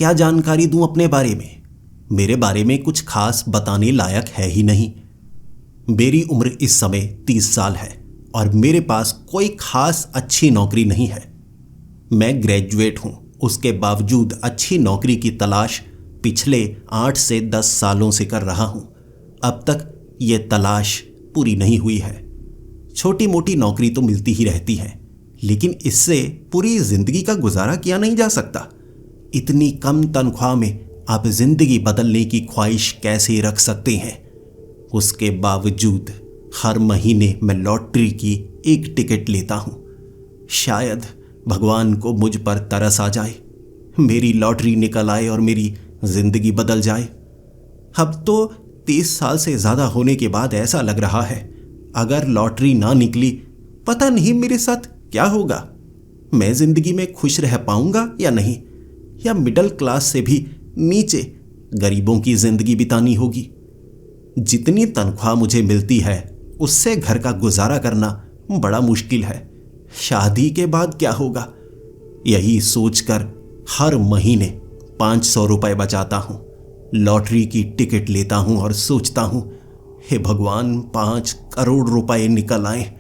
क्या जानकारी दूं अपने बारे में? मेरे बारे में कुछ खास बताने लायक है ही नहीं। मेरी उम्र इस समय 30 साल है और मेरे पास कोई खास अच्छी नौकरी नहीं है। मैं ग्रेजुएट हूं, उसके बावजूद अच्छी नौकरी की तलाश पिछले 8 से 10 सालों से कर रहा हूं। अब तक यह तलाश पूरी नहीं हुई है। छोटी मोटी नौकरी तो मिलती ही रहती है, लेकिन इससे पूरी जिंदगी का गुजारा किया नहीं जा सकता। इतनी कम तनख्वाह में आप जिंदगी बदलने की ख्वाहिश कैसे रख सकते हैं? उसके बावजूद हर महीने मैं लॉटरी की एक टिकट लेता हूं। शायद भगवान को मुझ पर तरस आ जाए, मेरी लॉटरी निकल आए और मेरी जिंदगी बदल जाए। अब तो 30 साल से ज्यादा होने के बाद ऐसा लग रहा है, अगर लॉटरी ना निकली पता नहीं मेरे साथ क्या होगा। मैं जिंदगी में खुश रह पाऊंगा या नहीं, या मिडिल क्लास से भी नीचे गरीबों की जिंदगी बितानी होगी। जितनी तनख्वाह मुझे मिलती है उससे घर का गुजारा करना बड़ा मुश्किल है। शादी के बाद क्या होगा, यही सोचकर हर महीने 500 रुपए बचाता हूं, लॉटरी की टिकट लेता हूं और सोचता हूं, हे भगवान 5 करोड़ रुपए निकल आए।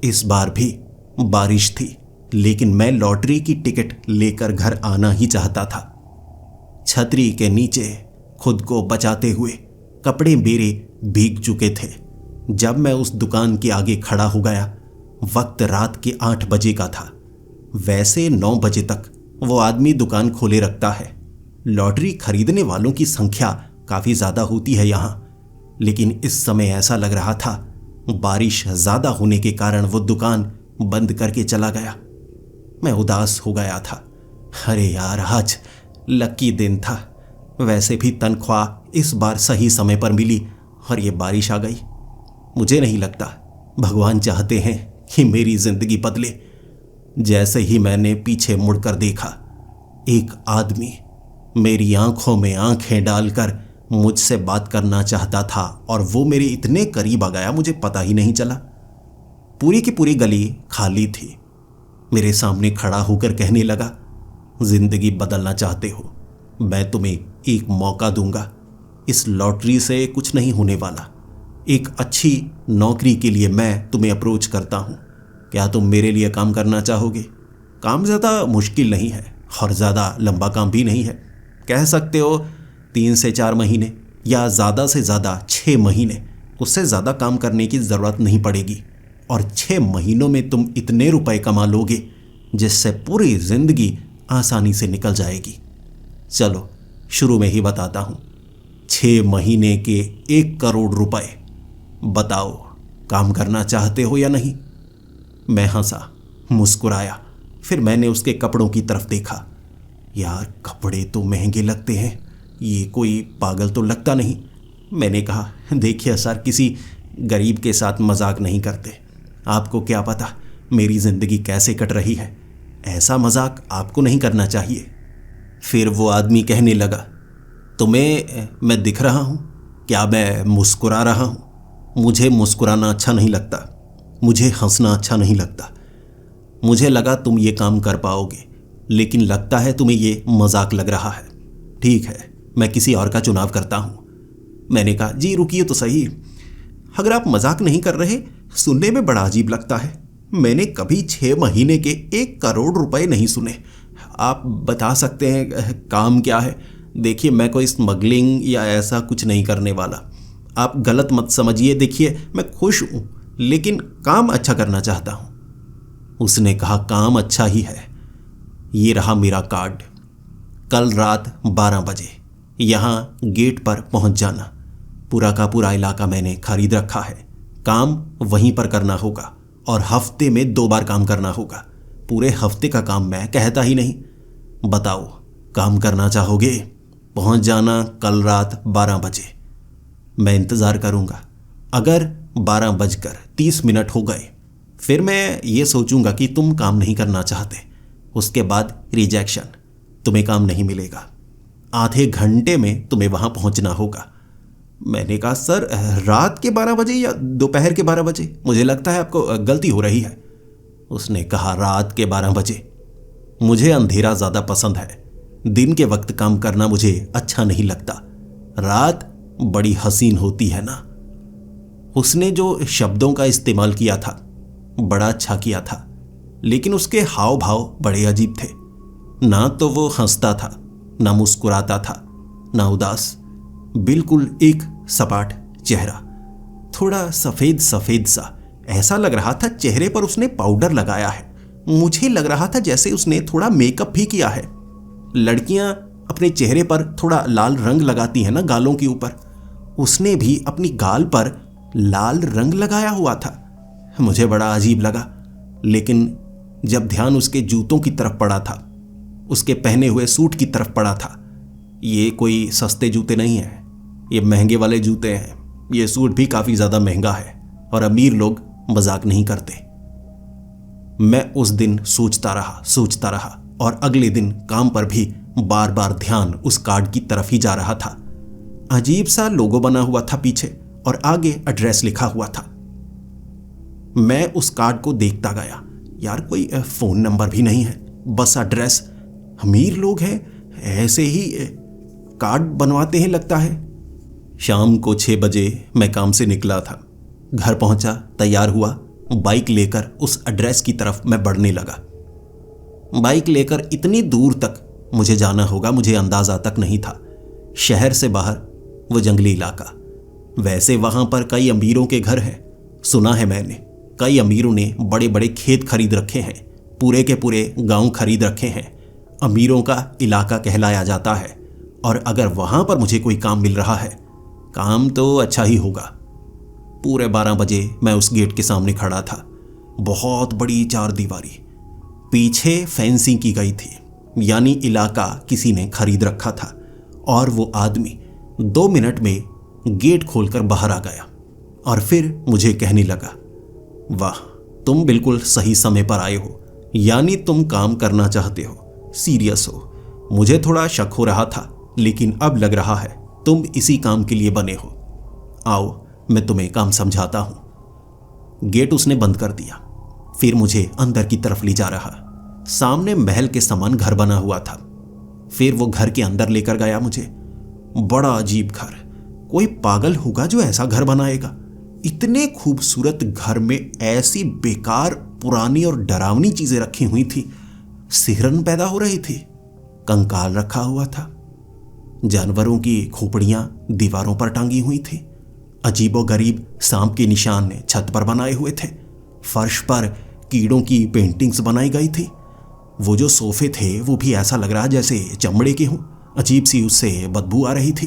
इस बार भी बारिश थी, लेकिन मैं लॉटरी की टिकट लेकर घर आना ही चाहता था। छतरी के नीचे खुद को बचाते हुए कपड़े मेरे भीग चुके थे। जब मैं उस दुकान के आगे खड़ा हो गया, वक्त रात के 8 बजे का था। वैसे 9 बजे तक वो आदमी दुकान खोले रखता है। लॉटरी खरीदने वालों की संख्या काफी ज्यादा होती है यहाँ, लेकिन इस समय ऐसा लग रहा था बारिश ज्यादा होने के कारण वो दुकान बंद करके चला गया। मैं उदास हो गया था। अरे यार, आज लकी दिन था। वैसे भी तनख्वाह इस बार सही समय पर मिली और ये बारिश आ गई। मुझे नहीं लगता भगवान चाहते हैं कि मेरी जिंदगी बदले। जैसे ही मैंने पीछे मुड़कर देखा, एक आदमी मेरी आंखों में आंखें डालकर मुझसे बात करना चाहता था और वो मेरे इतने करीब आ गया मुझे पता ही नहीं चला। पूरी की पूरी गली खाली थी। मेरे सामने खड़ा होकर कहने लगा, जिंदगी बदलना चाहते हो, मैं तुम्हें एक मौका दूंगा। इस लॉटरी से कुछ नहीं होने वाला। एक अच्छी नौकरी के लिए मैं तुम्हें अप्रोच करता हूं। क्या तुम मेरे लिए काम करना चाहोगे? काम ज़्यादा मुश्किल नहीं है और ज़्यादा लंबा काम भी नहीं है। कह सकते हो 3 से 4 महीने या ज़्यादा से ज़्यादा 6 महीने। उससे ज़्यादा काम करने की ज़रूरत नहीं पड़ेगी और 6 महीनों में तुम इतने रुपए कमा लोगे जिससे पूरी ज़िंदगी आसानी से निकल जाएगी। चलो शुरू में ही बताता हूँ। 6 महीने के 1 करोड़ रुपए। बताओ, काम करना चाहते हो या नहीं? मैं हंसा, मुस्कुराया। फिर मैंने उसके कपड़ों की तरफ देखा। यार, कपड़े तो महंगे लगते हैं, ये कोई पागल तो लगता नहीं। मैंने कहा, देखिए सर, किसी गरीब के साथ मजाक नहीं करते। आपको क्या पता मेरी ज़िंदगी कैसे कट रही है। ऐसा मजाक आपको नहीं करना चाहिए। फिर वो आदमी कहने लगा, तुम्हें मैं दिख रहा हूँ? क्या मैं मुस्कुरा रहा हूँ? मुझे मुस्कुराना अच्छा नहीं लगता, मुझे हंसना अच्छा नहीं लगता। मुझे लगा तुम ये काम कर पाओगे, लेकिन लगता है तुम्हें ये मजाक लग रहा है। ठीक है, मैं किसी और का चुनाव करता हूँ। मैंने कहा, जी रुकिए तो सही, अगर आप मजाक नहीं कर रहे, सुनने में बड़ा अजीब लगता है। मैंने कभी 6 महीने के 1 करोड़ रुपए नहीं सुने। आप बता सकते हैं काम क्या है? देखिए, मैं कोई स्मगलिंग या ऐसा कुछ नहीं करने वाला, आप गलत मत समझिए। देखिए, मैं खुश हूँ, लेकिन काम अच्छा करना चाहता हूँ। उसने कहा, काम अच्छा ही है, ये रहा मेरा कार्ड। कल रात 12 बजे यहाँ गेट पर पहुँच जाना। पूरा का पूरा इलाका मैंने खरीद रखा है। काम वहीं पर करना होगा और हफ्ते में 2 बार काम करना होगा। पूरे हफ्ते का काम मैं कहता ही नहीं। बताओ, काम करना चाहोगे? पहुंच जाना कल रात 12 बजे। मैं इंतज़ार करूंगा। अगर 12:30 हो गए, फिर मैं ये सोचूंगा कि तुम काम नहीं करना चाहते। उसके बाद रिजेक्शन, तुम्हें काम नहीं मिलेगा। आधे घंटे में तुम्हें वहां पहुंचना होगा। मैंने कहा, सर रात के 12 बजे या दोपहर के 12 बजे? मुझे लगता है आपको गलती हो रही है। उसने कहा, रात के 12 बजे। मुझे अंधेरा ज़्यादा पसंद है। दिन के वक्त काम करना मुझे अच्छा नहीं लगता, रात बड़ी हसीन होती है ना। उसने जो शब्दों का इस्तेमाल किया था बड़ा अच्छा किया था, लेकिन उसके हाव भाव बड़े अजीब थे। ना तो वो हंसता था, ना मुस्कुराता था, ना उदास, बिल्कुल एक सपाट चेहरा, थोड़ा सफेद सफेद सा। ऐसा लग रहा था चेहरे पर उसने पाउडर लगाया है। मुझे लग रहा था जैसे उसने थोड़ा मेकअप भी किया है। लड़कियां अपने चेहरे पर थोड़ा लाल रंग लगाती हैं ना गालों के ऊपर, उसने भी अपनी गाल पर लाल रंग लगाया हुआ था। मुझे बड़ा अजीब लगा, लेकिन जब ध्यान उसके जूतों की तरफ पड़ा था, उसके पहने हुए सूट की तरफ पड़ा था, ये कोई सस्ते जूते नहीं हैं, ये महंगे वाले जूते हैं। ये सूट भी काफ़ी ज़्यादा महंगा है और अमीर लोग मजाक नहीं करते। मैं उस दिन सोचता रहा और अगले दिन काम पर भी बार बार ध्यान उस कार्ड की तरफ ही जा रहा था। अजीब सा लोगो बना हुआ था पीछे और आगे एड्रेस लिखा हुआ था। मैं उस कार्ड को देखता गया। यार कोई फोन नंबर भी नहीं है, बस एड्रेस। अमीर लोग हैं, ऐसे ही कार्ड बनवाते हैं लगता है। शाम को 6 बजे मैं काम से निकला था, घर पहुंचा, तैयार हुआ, बाइक लेकर उस एड्रेस की तरफ मैं बढ़ने लगा। बाइक लेकर इतनी दूर तक मुझे जाना होगा मुझे अंदाजा तक नहीं था। शहर से बाहर वो जंगली इलाका। वैसे वहां पर कई अमीरों के घर हैं, सुना है मैंने। कई अमीरों ने बड़े बड़े खेत खरीद रखे हैं, पूरे के पूरे गांव खरीद रखे हैं। अमीरों का इलाका कहलाया जाता है। और अगर वहां पर मुझे कोई काम मिल रहा है, काम तो अच्छा ही होगा। पूरे 12 बजे मैं उस गेट के सामने खड़ा था। बहुत बड़ी 4 दीवारी, पीछे फेंसिंग की गई थी, यानी इलाका किसी ने खरीद रखा था। और वो आदमी 2 मिनट में गेट खोलकर बाहर आ गया और फिर मुझे कहने लगा, वाह, तुम बिल्कुल सही समय पर आए हो, यानी तुम काम करना चाहते हो, सीरियस हो। मुझे थोड़ा शक हो रहा था, लेकिन अब लग रहा है तुम इसी काम के लिए बने हो। आओ, मैं तुम्हें काम समझाता हूं। गेट उसने बंद कर दिया, फिर मुझे अंदर की तरफ ले जा रहा। सामने महल के समान घर बना हुआ था। फिर वो घर के अंदर लेकर गया मुझे। बड़ा अजीब घर, कोई पागल होगा जो ऐसा घर बनाएगा। इतने खूबसूरत घर में ऐसी बेकार, पुरानी और डरावनी चीजें रखी हुई थी, सिहरन पैदा हो रही थी। कंकाल रखा हुआ था, जानवरों की खोपड़ियां दीवारों पर टांगी हुई थी, अजीबोगरीब सांप के निशान छत पर बनाए हुए थे, फर्श पर कीड़ों की पेंटिंग्स बनाई गई थी। वो जो सोफे थे वो भी ऐसा लग रहा जैसे चमड़े के हों, अजीब सी उससे बदबू आ रही थी।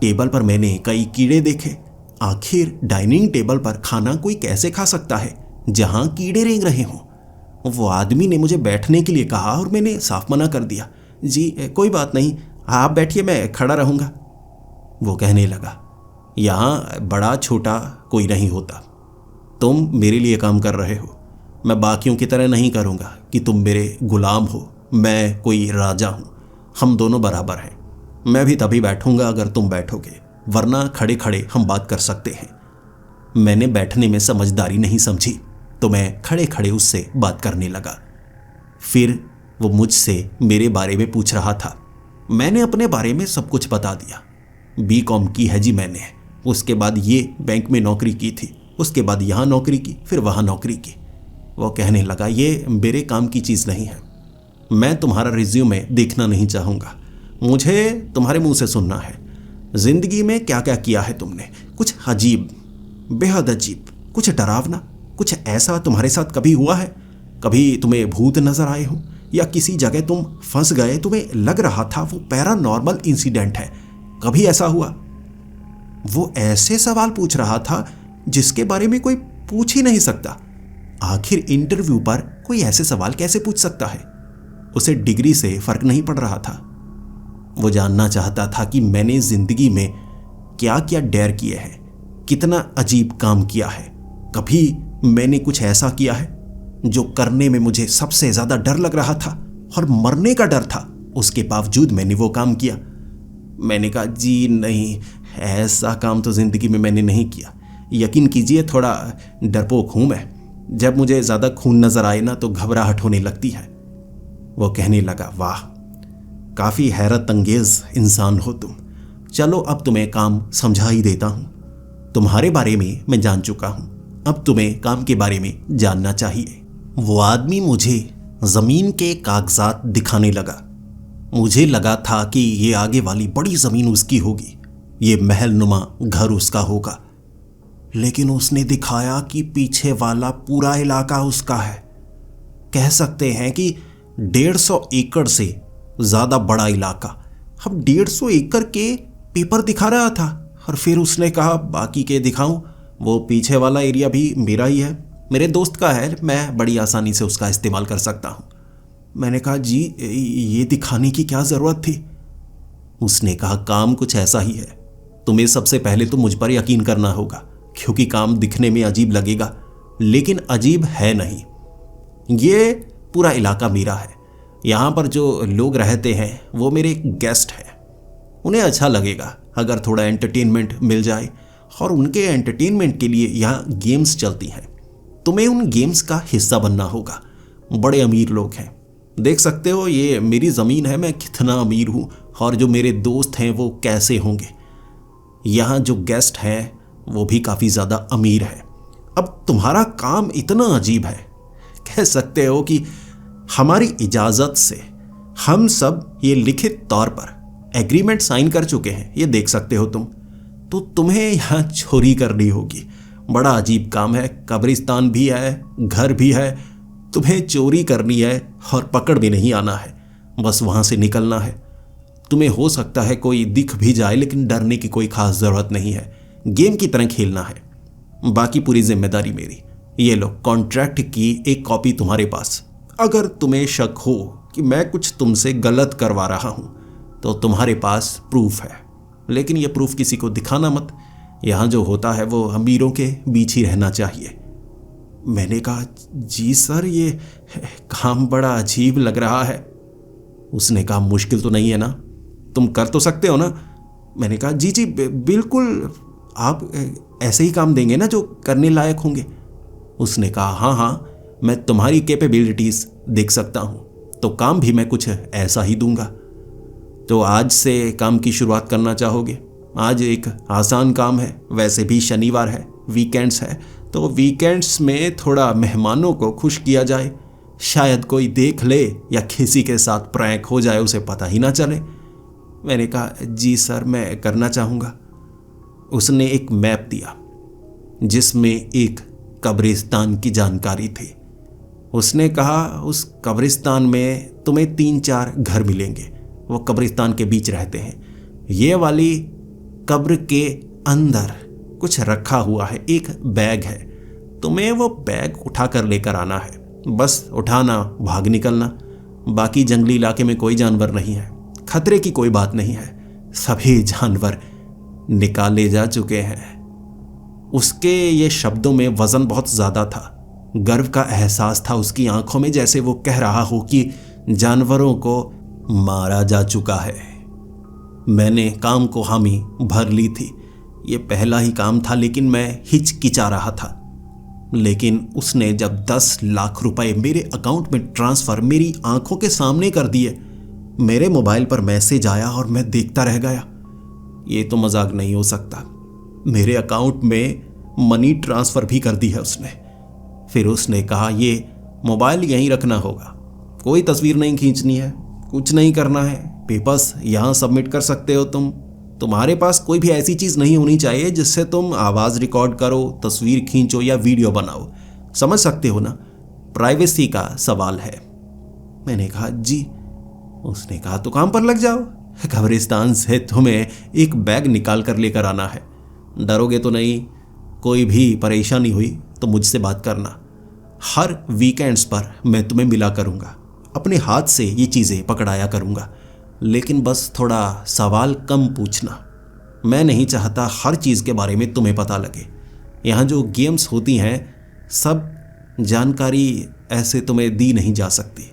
टेबल पर मैंने कई कीड़े देखे। आखिर डाइनिंग टेबल पर खाना कोई कैसे खा सकता है जहां कीड़े रेंग रहे हों। वो आदमी ने मुझे बैठने के लिए कहा और मैंने साफ मना कर दिया। जी कोई बात नहीं, आप बैठिए, मैं खड़ा रहूंगा। वो कहने लगा, यहाँ बड़ा छोटा कोई नहीं होता, तुम मेरे लिए काम कर रहे हो, मैं बाकियों की तरह नहीं करूँगा कि तुम मेरे गुलाम हो, मैं कोई राजा हूँ। हम दोनों बराबर हैं। मैं भी तभी बैठूंगा अगर तुम बैठोगे, वरना खड़े खड़े हम बात कर सकते हैं। मैंने बैठने में समझदारी नहीं समझी तो मैं खड़े खड़े उससे बात करने लगा। फिर वो मुझसे मेरे बारे में पूछ रहा था। मैंने अपने बारे में सब कुछ बता दिया। B.Com की है जी मैंने, उसके बाद ये बैंक में नौकरी की थी, उसके बाद यहाँ नौकरी की, फिर वहाँ नौकरी की। वो कहने लगा, ये मेरे काम की चीज़ नहीं है, मैं तुम्हारा रिज्यूमे देखना नहीं चाहूँगा, मुझे तुम्हारे मुंह से सुनना है। जिंदगी में क्या क्या किया है तुमने, कुछ अजीब, बेहद अजीब, कुछ डरावना, कुछ ऐसा तुम्हारे साथ कभी हुआ है? कभी तुम्हें भूत नजर आए हो या किसी जगह तुम फंस गए, तुम्हें लग रहा था वो पैरानॉर्मल इंसिडेंट है, कभी ऐसा हुआ? वो ऐसे सवाल पूछ रहा था जिसके बारे में कोई पूछ ही नहीं सकता। आखिर इंटरव्यू पर कोई ऐसे सवाल कैसे पूछ सकता है? उसे डिग्री से फर्क नहीं पड़ रहा था। वो जानना चाहता था कि मैंने जिंदगी में क्या क्या डेयर किए हैं, कितना अजीब काम किया है। कभी मैंने कुछ ऐसा किया है जो करने में मुझे सबसे ज्यादा डर लग रहा था और मरने का डर था, उसके बावजूद मैंने वो काम किया। मैंने कहा, जी नहीं, ऐसा काम तो जिंदगी में मैंने नहीं किया। यकीन कीजिए थोड़ा डरपोक हूं मैं, जब मुझे ज्यादा खून नजर आए ना तो घबराहट होने लगती है। वो कहने लगा, वाह, काफ़ी हैरत अंगेज इंसान हो तुम। चलो अब तुम्हें काम समझा ही देता हूँ। तुम्हारे बारे में मैं जान चुका हूँ, अब तुम्हें काम के बारे में जानना चाहिए। वो आदमी मुझे ज़मीन के कागजात दिखाने लगा। मुझे लगा था कि ये आगे वाली बड़ी ज़मीन उसकी होगी, ये महल नुमा घर उसका होगा, लेकिन उसने दिखाया कि पीछे वाला पूरा इलाका उसका है। कह सकते हैं कि 150 एकड़ से ज़्यादा बड़ा इलाका। अब 150 एकड़ के पेपर दिखा रहा था और फिर उसने कहा बाकी के दिखाऊं, वो पीछे वाला एरिया भी मेरा ही है, मेरे दोस्त का है, मैं बड़ी आसानी से उसका इस्तेमाल कर सकता हूं। मैंने कहा जी ये दिखाने की क्या ज़रूरत थी? उसने कहा काम कुछ ऐसा ही है, तुम्हें सबसे पहले तो मुझ पर यकीन करना होगा, क्योंकि काम दिखने में अजीब लगेगा लेकिन अजीब है नहीं। ये पूरा इलाका मेरा है, यहाँ पर जो लोग रहते हैं वो मेरे गेस्ट हैं। उन्हें अच्छा लगेगा अगर थोड़ा एंटरटेनमेंट मिल जाए, और उनके एंटरटेनमेंट के लिए यहाँ गेम्स चलती हैं। तुम्हें उन गेम्स का हिस्सा बनना होगा। बड़े अमीर लोग हैं, देख सकते हो ये मेरी ज़मीन है, मैं कितना अमीर हूँ, और जो मेरे दोस्त हैं वो कैसे होंगे। यहाँ जो गेस्ट हैं वो भी काफ़ी ज़्यादा अमीर है। अब तुम्हारा काम इतना अजीब है, कह सकते हो कि हमारी इजाज़त से हम सब ये लिखित तौर पर एग्रीमेंट साइन कर चुके हैं, ये देख सकते हो तुम। तो तुम्हें यहाँ चोरी करनी होगी। बड़ा अजीब काम है, कब्रिस्तान भी है, घर भी है, तुम्हें चोरी करनी है और पकड़ भी नहीं आना है, बस वहाँ से निकलना है। तुम्हें हो सकता है कोई दिख भी जाए, लेकिन डरने की कोई खास ज़रूरत नहीं है, गेम की तरह खेलना है। बाकी पूरी जिम्मेदारी मेरी। ये लो कॉन्ट्रैक्ट की एक कॉपी तुम्हारे पास। अगर तुम्हें शक हो कि मैं कुछ तुमसे गलत करवा रहा हूँ तो तुम्हारे पास प्रूफ है, लेकिन यह प्रूफ किसी को दिखाना मत। यहाँ जो होता है वो अमीरों के बीच ही रहना चाहिए। मैंने कहा जी सर ये काम बड़ा अजीब लग रहा है। उसने कहा मुश्किल तो नहीं है ना, तुम कर तो सकते हो ना। मैंने कहा जी जी बिल्कुल, आप ऐसे ही काम देंगे ना जो करने लायक होंगे। उसने कहा हाँ हाँ, मैं तुम्हारी कैपेबिलिटीज़ देख सकता हूँ, तो काम भी मैं कुछ ऐसा ही दूंगा। तो आज से काम की शुरुआत करना चाहोगे? आज एक आसान काम है, वैसे भी शनिवार है, वीकेंड्स है, तो वीकेंड्स में थोड़ा मेहमानों को खुश किया जाए, शायद कोई देख ले या किसी के साथ प्रैंक हो जाए, उसे पता ही ना चले। मैंने कहा जी सर मैं करना चाहूँगा। उसने एक मैप दिया जिसमें एक कब्रिस्तान की जानकारी थी। उसने कहा उस कब्रिस्तान में तुम्हें 3-4 घर मिलेंगे, वो कब्रिस्तान के बीच रहते हैं। ये वाली कब्र के अंदर कुछ रखा हुआ है, एक बैग है, तुम्हें वो बैग उठा कर लेकर आना है, बस उठाना, भाग निकलना। बाकी जंगली इलाके में कोई जानवर नहीं है, खतरे की कोई बात नहीं है, सभी जानवर निकाले जा चुके हैं। उसके ये शब्दों में वजन बहुत ज़्यादा था, गर्व का एहसास था उसकी आंखों में, जैसे वो कह रहा हो कि जानवरों को मारा जा चुका है। मैंने काम को हामी भर ली थी, ये पहला ही काम था, लेकिन मैं हिचकिचा रहा था। लेकिन उसने जब 10 लाख रुपए मेरे अकाउंट में ट्रांसफ़र मेरी आंखों के सामने कर दिए, मेरे मोबाइल पर मैसेज आया और मैं देखता रह गया। ये तो मजाक नहीं हो सकता, मेरे अकाउंट में मनी ट्रांसफ़र भी कर दी है उसने। फिर उसने कहा ये मोबाइल यहीं रखना होगा, कोई तस्वीर नहीं खींचनी है, कुछ नहीं करना है, पेपर्स यहाँ सबमिट कर सकते हो तुम्हारे पास कोई भी ऐसी चीज़ नहीं होनी चाहिए जिससे तुम आवाज़ रिकॉर्ड करो, तस्वीर खींचो या वीडियो बनाओ, समझ सकते हो ना, प्राइवेसी का सवाल है। मैंने कहा जी। उसने कहा तो काम पर लग जाओ, कब्रिस्तान से तुम्हें एक बैग निकाल कर लेकर आना है, डरोगे तो नहीं, कोई भी परेशानी हुई तो मुझसे बात करना, हर वीकेंड्स पर मैं तुम्हें मिला करूँगा, अपने हाथ से ये चीज़ें पकड़ाया करूँगा, लेकिन बस थोड़ा सवाल कम पूछना। मैं नहीं चाहता हर चीज़ के बारे में तुम्हें पता लगे। यहाँ जो गेम्स होती हैं सब जानकारी ऐसे तुम्हें दी नहीं जा सकती,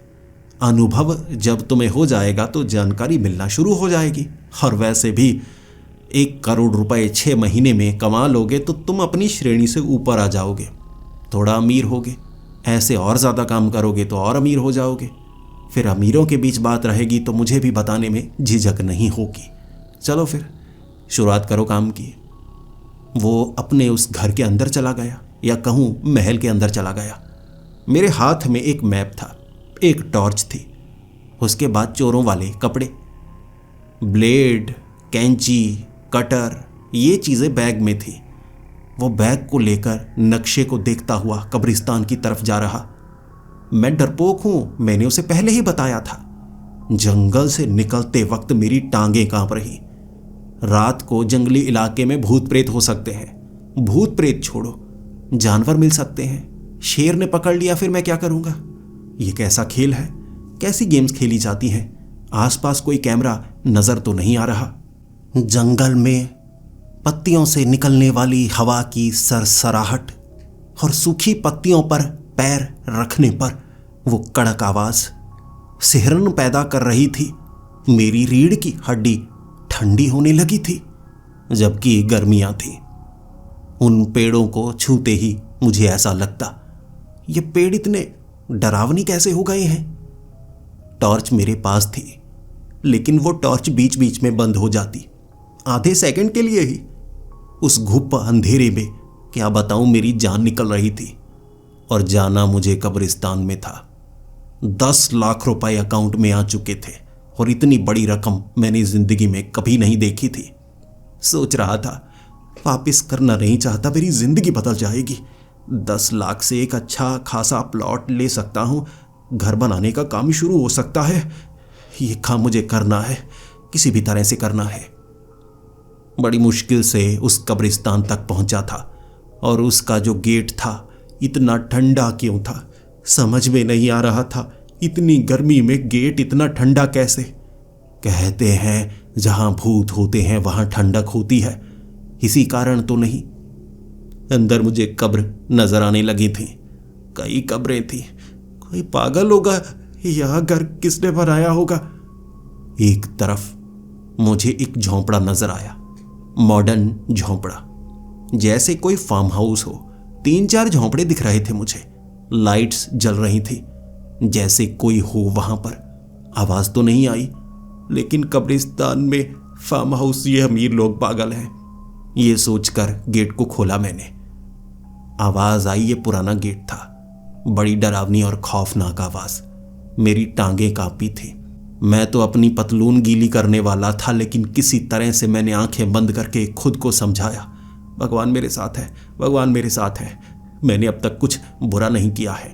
अनुभव जब तुम्हें हो जाएगा तो जानकारी मिलना शुरू हो जाएगी। और वैसे भी 1 करोड़ रुपए 6 महीने में कमा लोगे तो तुम अपनी श्रेणी से ऊपर आ जाओगे, थोड़ा अमीर होगे, ऐसे और ज़्यादा काम करोगे तो और अमीर हो जाओगे। फिर अमीरों के बीच बात रहेगी तो मुझे भी बताने में झिझक नहीं होगी। चलो फिर शुरुआत करो काम की। वो अपने उस घर के अंदर चला गया, या कहूँ महल के अंदर चला गया। मेरे हाथ में एक मैप था, एक टॉर्च थी, उसके बाद चोरों वाले कपड़े, ब्लेड, कैंची, कटर, ये चीज़ें बैग में थी। वो बैग को लेकर नक्शे को देखता हुआ कब्रिस्तान की तरफ जा रहा। मैं डरपोक हूं, मैंने उसे पहले ही बताया था। जंगल से निकलते वक्त मेरी टांगें कांप रही। रात को जंगली इलाके में भूत प्रेत हो सकते हैं। भूत प्रेत छोड़ो, जानवर मिल सकते हैं। शेर ने पकड़ लिया, फिर मैं क्या करूंगा? ये कैसा खेल है? कैसी गेम्स खेली जाती हैं? आसपास कोई कैमरा नजर तो नहीं आ रहा। जंगल में पत्तियों से निकलने वाली हवा की सरसराहट और सूखी पत्तियों पर पैर रखने पर वो कड़क आवाज सिहरन पैदा कर रही थी। मेरी रीढ़ की हड्डी ठंडी होने लगी थी, जबकि गर्मियां थी। उन पेड़ों को छूते ही मुझे ऐसा लगता, ये पेड़ इतने डरावनी कैसे हो गए हैं? टॉर्च मेरे पास थी, लेकिन वो टॉर्च बीच बीच में बंद हो जाती, आधे सेकंड के लिए ही। उस घुप अंधेरे में क्या बताऊं, मेरी जान निकल रही थी। और जाना मुझे कब्रिस्तान में था। 10 लाख रुपए अकाउंट में आ चुके थे, और इतनी बड़ी रकम मैंने जिंदगी में कभी नहीं देखी थी। सोच रहा था वापिस करना नहीं चाहता, मेरी जिंदगी बदल जाएगी। 10 लाख से एक अच्छा खासा प्लॉट ले सकता हूं, घर बनाने का काम शुरू हो सकता है। ये काम मुझे करना है, किसी भी तरह से करना है। बड़ी मुश्किल से उस कब्रिस्तान तक पहुंचा था, और उसका जो गेट था इतना ठंडा क्यों था समझ में नहीं आ रहा था। इतनी गर्मी में गेट इतना ठंडा कैसे? कहते हैं जहां भूत होते हैं वहां ठंडक होती है, इसी कारण तो नहीं। अंदर मुझे कब्र नजर आने लगी थी, कई कब्रें थी। कोई पागल होगा, यह घर किसने बनाया होगा? एक तरफ मुझे एक झोंपड़ा नजर आया, मॉडर्न झोंपड़ा, जैसे कोई फार्म हाउस हो। 3-4 झोंपड़े दिख रहे थे मुझे, लाइट्स जल रही थी, जैसे कोई हो वहां पर। आवाज तो नहीं आई, लेकिन कब्रिस्तान में फार्म हाउस, ये अमीर लोग पागल हैं। ये सोचकर गेट को खोला मैंने। आवाज आई, ये पुराना गेट था, बड़ी डरावनी और खौफनाक आवाज। मेरी टांगें कांपी थी। मैं तो अपनी पतलून गीली करने वाला था, लेकिन किसी तरह से मैंने आंखें बंद करके खुद को समझाया, भगवान मेरे साथ है, भगवान मेरे साथ है, मैंने अब तक कुछ बुरा नहीं किया है।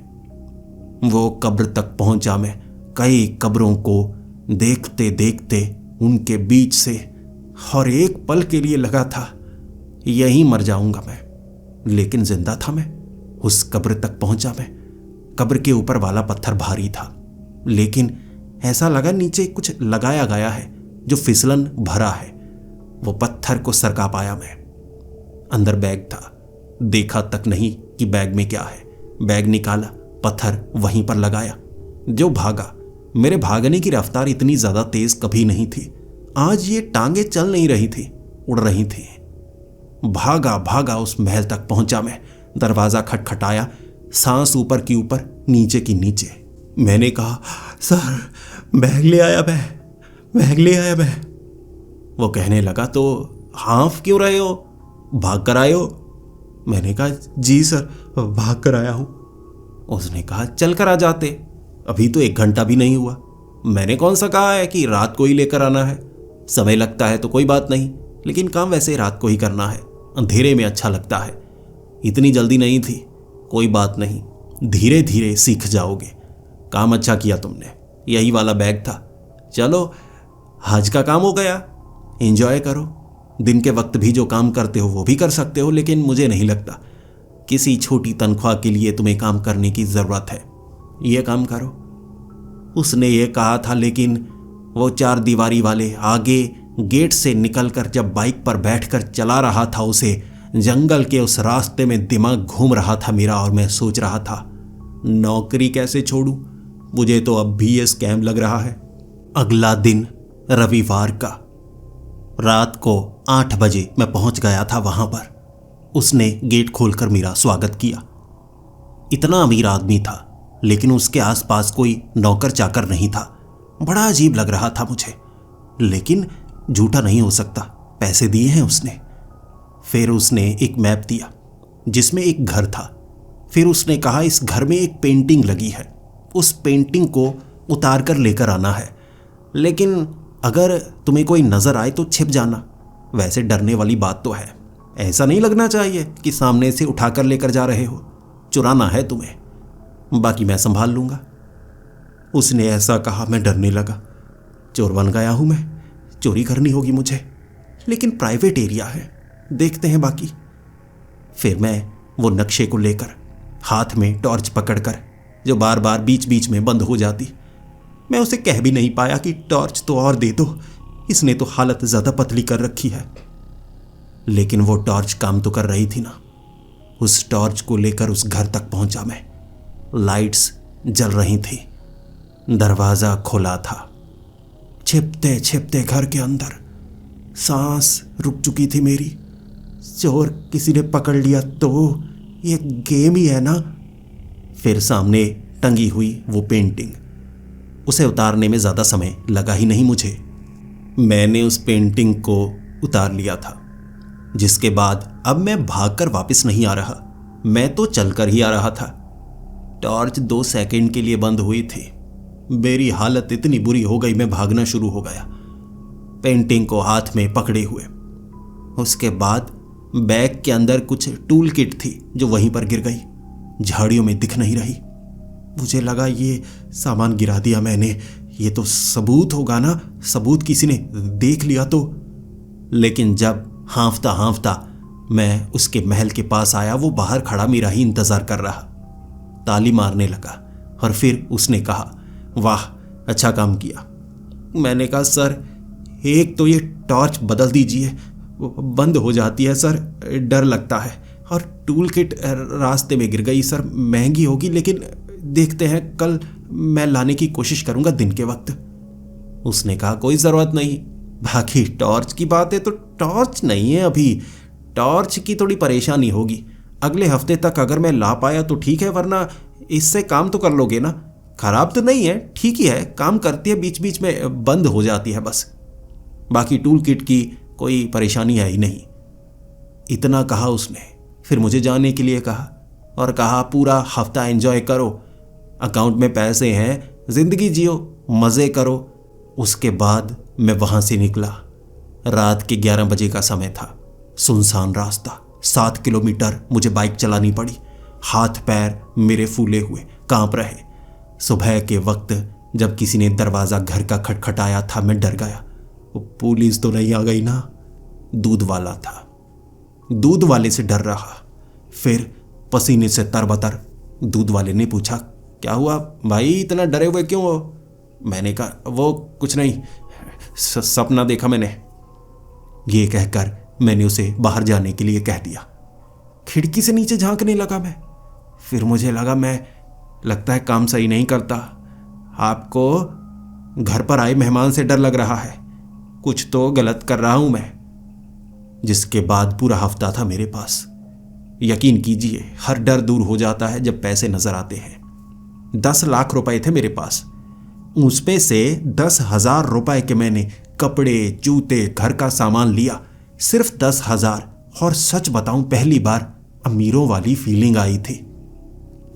वो कब्र तक पहुंचा मैं। कई कब्रों को देखते देखते उनके बीच से, और एक पल के लिए लगा था यहीं मर जाऊंगा मैं, लेकिन जिंदा था मैं। उस कब्र तक पहुंचा मैं। कब्र के ऊपर वाला पत्थर भारी था, लेकिन ऐसा लगा नीचे कुछ लगाया गया है जो फिसलन भरा है। वो पत्थर को सरका पाया मैं। अंदर बैग था, देखा तक नहीं कि बैग में क्या है। बैग निकाला, पत्थर वहीं पर लगाया, जो भागा। मेरे भागने की रफ्तार इतनी ज्यादा तेज कभी नहीं थी। आज ये टांगे चल नहीं रही थी, उड़ रही थी। भागा भागा उस महल तक पहुंचा मैं। दरवाजा खटखटाया, सांस ऊपर की ऊपर, नीचे की नीचे। मैंने कहा, सर बैग ले आया मैं, बैग ले आया मैं। वो कहने लगा, तो हाफ क्यों रहे हो, भाग कर आए हो? मैंने कहा, जी सर भाग कर आया हूं। उसने कहा, चल कर आ जाते, अभी तो 1 घंटा भी नहीं हुआ। मैंने कौन सा कहा है कि रात को ही लेकर आना है? समय लगता है तो कोई बात नहीं, लेकिन काम वैसे रात को ही करना है, अंधेरे में अच्छा लगता है। इतनी जल्दी नहीं थी, कोई बात नहीं, धीरे धीरे सीख जाओगे। काम अच्छा किया तुमने, यही वाला बैग था। चलो आज का काम हो गया, एंजॉय करो। दिन के वक्त भी जो काम करते हो वो भी कर सकते हो, लेकिन मुझे नहीं लगता किसी छोटी तनख्वाह के लिए तुम्हें काम करने की जरूरत है। ये काम करो। उसने ये कहा था, लेकिन वो 4 दीवारी वाले आगे गेट से निकलकर जब बाइक पर बैठकर चला रहा था, उसे जंगल के उस रास्ते में दिमाग घूम रहा था मेरा, और मैं सोच रहा था नौकरी कैसे छोड़ूं? मुझे तो अब भी ये स्कैम लग रहा है। अगला दिन रविवार का, रात को 8 बजे मैं पहुंच गया था वहां पर। उसने गेट खोलकर मेरा स्वागत किया। इतना अमीर आदमी था, लेकिन उसके आसपास कोई नौकर चाकर नहीं था। बड़ा अजीब लग रहा था मुझे, लेकिन झूठा नहीं हो सकता, पैसे दिए हैं उसने। फिर उसने एक मैप दिया जिसमें एक घर था। फिर उसने कहा इस घर में एक पेंटिंग लगी है, उस पेंटिंग को उतार कर लेकर आना है, लेकिन अगर तुम्हें कोई नजर आए तो छिप जाना। वैसे डरने वाली बात तो है, ऐसा नहीं लगना चाहिए कि सामने से उठाकर लेकर जा रहे हो, चुराना है तुम्हें, बाकी मैं संभाल लूंगा। उसने ऐसा कहा, मैं डरने लगा। चोर बन गया हूं मैं, चोरी करनी होगी मुझे, लेकिन प्राइवेट एरिया है, देखते हैं बाकी। फिर मैं वो नक्शे को लेकर हाथ में टॉर्च पकड़कर, जो बार बार बीच बीच में बंद हो जाती, मैं उसे कह भी नहीं पाया कि टॉर्च तो और दे दो, इसने तो हालत ज्यादा पतली कर रखी है। लेकिन वो टॉर्च काम तो कर रही थी ना। उस टॉर्च को लेकर उस घर तक पहुंचा मैं। लाइट्स जल रही थी, दरवाजा खुला था। छिपते छिपते घर के अंदर सांस रुक चुकी थी मेरी। चोर किसी ने पकड़ लिया तो ये गेम ही है ना। फिर सामने टंगी हुई वो पेंटिंग, उसे उतारने में ज़्यादा समय लगा ही नहीं मुझे। मैंने उस पेंटिंग को उतार लिया था, जिसके बाद अब मैं भागकर वापस नहीं आ रहा, मैं तो चलकर ही आ रहा था। टॉर्च 2 सेकंड के लिए बंद हुई थी। मेरी हालत इतनी बुरी हो गई, मैं भागना शुरू हो गया, पेंटिंग को हाथ में पकड़े हुए। उसके बाद बैग के अंदर कुछ टूल किट थी जो वहीं पर गिर गई, झाड़ियों में दिख नहीं रही। मुझे लगा ये सामान गिरा दिया मैंने, ये तो सबूत होगा ना, सबूत किसी ने देख लिया तो। लेकिन जब हाँफता हाँफता मैं उसके महल के पास आया, वो बाहर खड़ा मेरा ही इंतजार कर रहा, ताली मारने लगा। और फिर उसने कहा, वाह अच्छा काम किया। मैंने कहा, सर एक तो ये टॉर्च बदल दीजिए, बंद हो जाती है सर, डर लगता है, और टूल किट रास्ते में गिर गई सर, महंगी होगी, लेकिन देखते हैं, कल मैं लाने की कोशिश करूंगा दिन के वक्त। उसने कहा, कोई ज़रूरत नहीं, बाकी टॉर्च की बात है तो टॉर्च नहीं है अभी, टॉर्च की थोड़ी परेशानी होगी, अगले हफ्ते तक अगर मैं ला पाया तो ठीक है, वरना इससे काम तो कर लोगे ना, खराब तो नहीं है, ठीक ही है, काम करती है, बीच बीच में बंद हो जाती है बस, बाकी टूल किट की कोई परेशानी है ही नहीं। इतना कहा उसने, फिर मुझे जाने के लिए कहा और कहा, पूरा हफ्ता एंजॉय करो, अकाउंट में पैसे हैं, जिंदगी जियो, मज़े करो। उसके बाद मैं वहाँ से निकला। रात के 11 बजे का समय था, सुनसान रास्ता, 7 किलोमीटर मुझे बाइक चलानी पड़ी, हाथ पैर मेरे फूले हुए, कांप रहे। सुबह के वक्त जब किसी ने दरवाज़ा घर का खटखटाया था, मैं डर गया, वो पुलिस तो नहीं आ गई ना। दूध वाला था, दूध वाले से डर रहा। फिर पसीने से तरबतर दूध वाले ने पूछा, क्या हुआ भाई, इतना डरे हुए क्यों हो? मैंने कहा, वो कुछ नहीं, सपना देखा मैंने। ये कहकर मैंने उसे बाहर जाने के लिए कह दिया। खिड़की से नीचे झांकने लगा मैं। फिर मुझे लगा, मैं लगता है काम सही नहीं करता, आपको घर पर आए मेहमान से डर लग रहा है, कुछ तो गलत कर रहा हूं मैं। जिसके बाद पूरा हफ्ता था मेरे पास। यकीन कीजिए, हर डर दूर हो जाता है जब पैसे नजर आते हैं। 10 लाख रुपए थे मेरे पास, उसमें से 10,000 रुपए के मैंने कपड़े, जूते, घर का सामान लिया, सिर्फ 10,000। और सच बताऊं, पहली बार अमीरों वाली फीलिंग आई थी।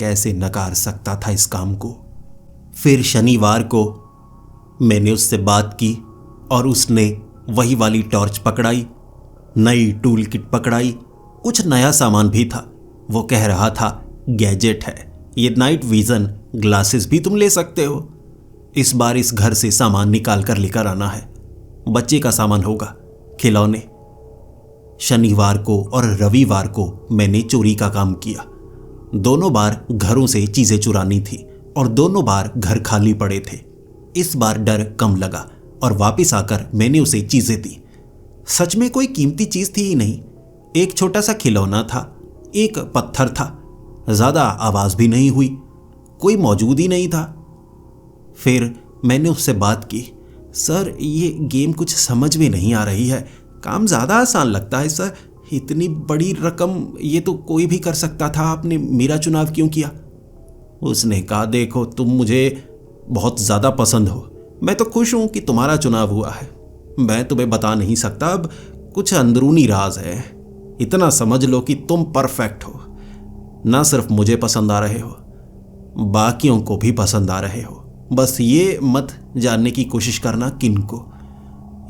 कैसे नकार सकता था इस काम को। फिर शनिवार को मैंने उससे बात की और उसने वही वाली टॉर्च पकड़ाई, नई टूल किट पकड़ाई, कुछ नया सामान भी था। वो कह रहा था, गैजेट है, ये नाइट विजन ग्लासेस भी तुम ले सकते हो। इस बार इस घर से सामान निकाल कर लेकर आना है, बच्चे का सामान होगा, खिलौने। शनिवार को और रविवार को मैंने चोरी का काम किया। दोनों बार घरों से चीजें चुरानी थी और दोनों बार घर खाली पड़े थे। इस बार डर कम लगा और वापस आकर मैंने उसे चीजें दी। सच में कोई कीमती चीज थी ही नहीं, एक छोटा सा खिलौना था, एक पत्थर था, ज्यादा आवाज भी नहीं हुई, कोई मौजूद ही नहीं था। फिर मैंने उससे बात की, सर ये गेम कुछ समझ में नहीं आ रही है, काम ज़्यादा आसान लगता है सर, इतनी बड़ी रकम ये तो कोई भी कर सकता था, आपने मेरा चुनाव क्यों किया? उसने कहा, देखो तुम मुझे बहुत ज़्यादा पसंद हो, मैं तो खुश हूं कि तुम्हारा चुनाव हुआ है। मैं तुम्हें बता नहीं सकता, अब कुछ अंदरूनी राज है। इतना समझ लो कि तुम परफेक्ट हो, ना सिर्फ मुझे पसंद आ रहे हो, बाकियों को भी पसंद आ रहे हो। बस ये मत जानने की कोशिश करना किनको।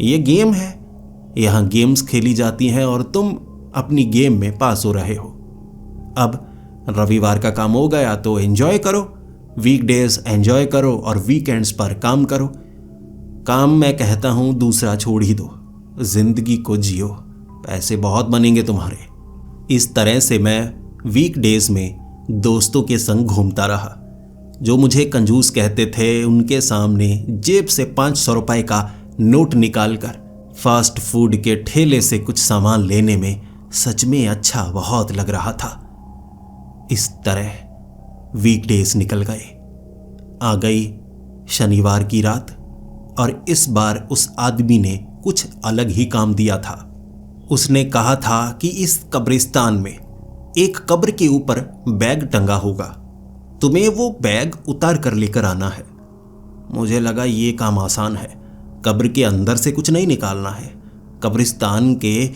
ये गेम है, यहाँ गेम्स खेली जाती हैं और तुम अपनी गेम में पास हो रहे हो। अब रविवार का काम हो गया तो एंजॉय करो, वीकडेज एंजॉय करो और वीकेंड्स पर काम करो। काम मैं कहता हूं दूसरा छोड़ ही दो, जिंदगी को जियो, पैसे बहुत बनेंगे तुम्हारे। इस तरह से मैं वीकडेज में दोस्तों के संग घूमता रहा। जो मुझे कंजूस कहते थे उनके सामने जेब से 500 रुपए का नोट निकालकर फास्ट फूड के ठेले से कुछ सामान लेने में सच में अच्छा बहुत लग रहा था। इस तरह वीकडेज निकल गए। आ गई शनिवार की रात और इस बार उस आदमी ने कुछ अलग ही काम दिया था। उसने कहा था कि इस कब्रिस्तान में एक कब्र के ऊपर बैग टंगा होगा, तुम्हें वो बैग उतार कर लेकर आना है। मुझे लगा ये काम आसान है, कब्र के अंदर से कुछ नहीं निकालना है, कब्रिस्तान के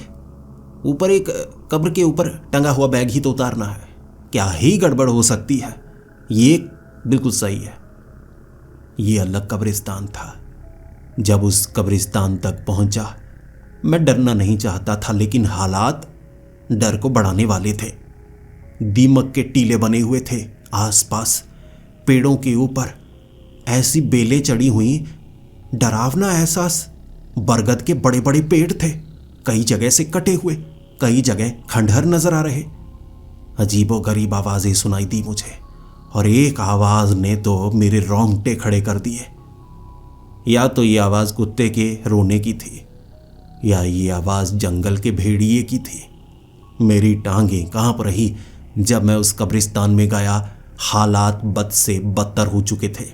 ऊपर एक कब्र के ऊपर टंगा हुआ बैग ही तो उतारना है, क्या ही गड़बड़ हो सकती है। ये बिल्कुल सही है। ये अलग कब्रिस्तान था। जब उस कब्रिस्तान तक पहुंचा, मैं डरना नहीं चाहता था, लेकिन हालात डर को बढ़ाने वाले थे। दीमक के टीले बने हुए थे आसपास, पेड़ों के ऊपर ऐसी बेलें चढ़ी हुई, डरावना एहसास। बरगद के बड़े बड़े पेड़ थे, कई जगह से कटे हुए, कई जगह खंडहर नजर आ रहे। अजीबोगरीब आवाजें सुनाई दी मुझे, और एक आवाज ने तो मेरे रोंगटे खड़े कर दिए। या तो ये आवाज कुत्ते के रोने की थी, या ये आवाज जंगल के भेड़िए की थी। मेरी टांगें कांप रही जब मैं उस कब्रिस्तान में गया। हालात बद से बदतर हो चुके थे।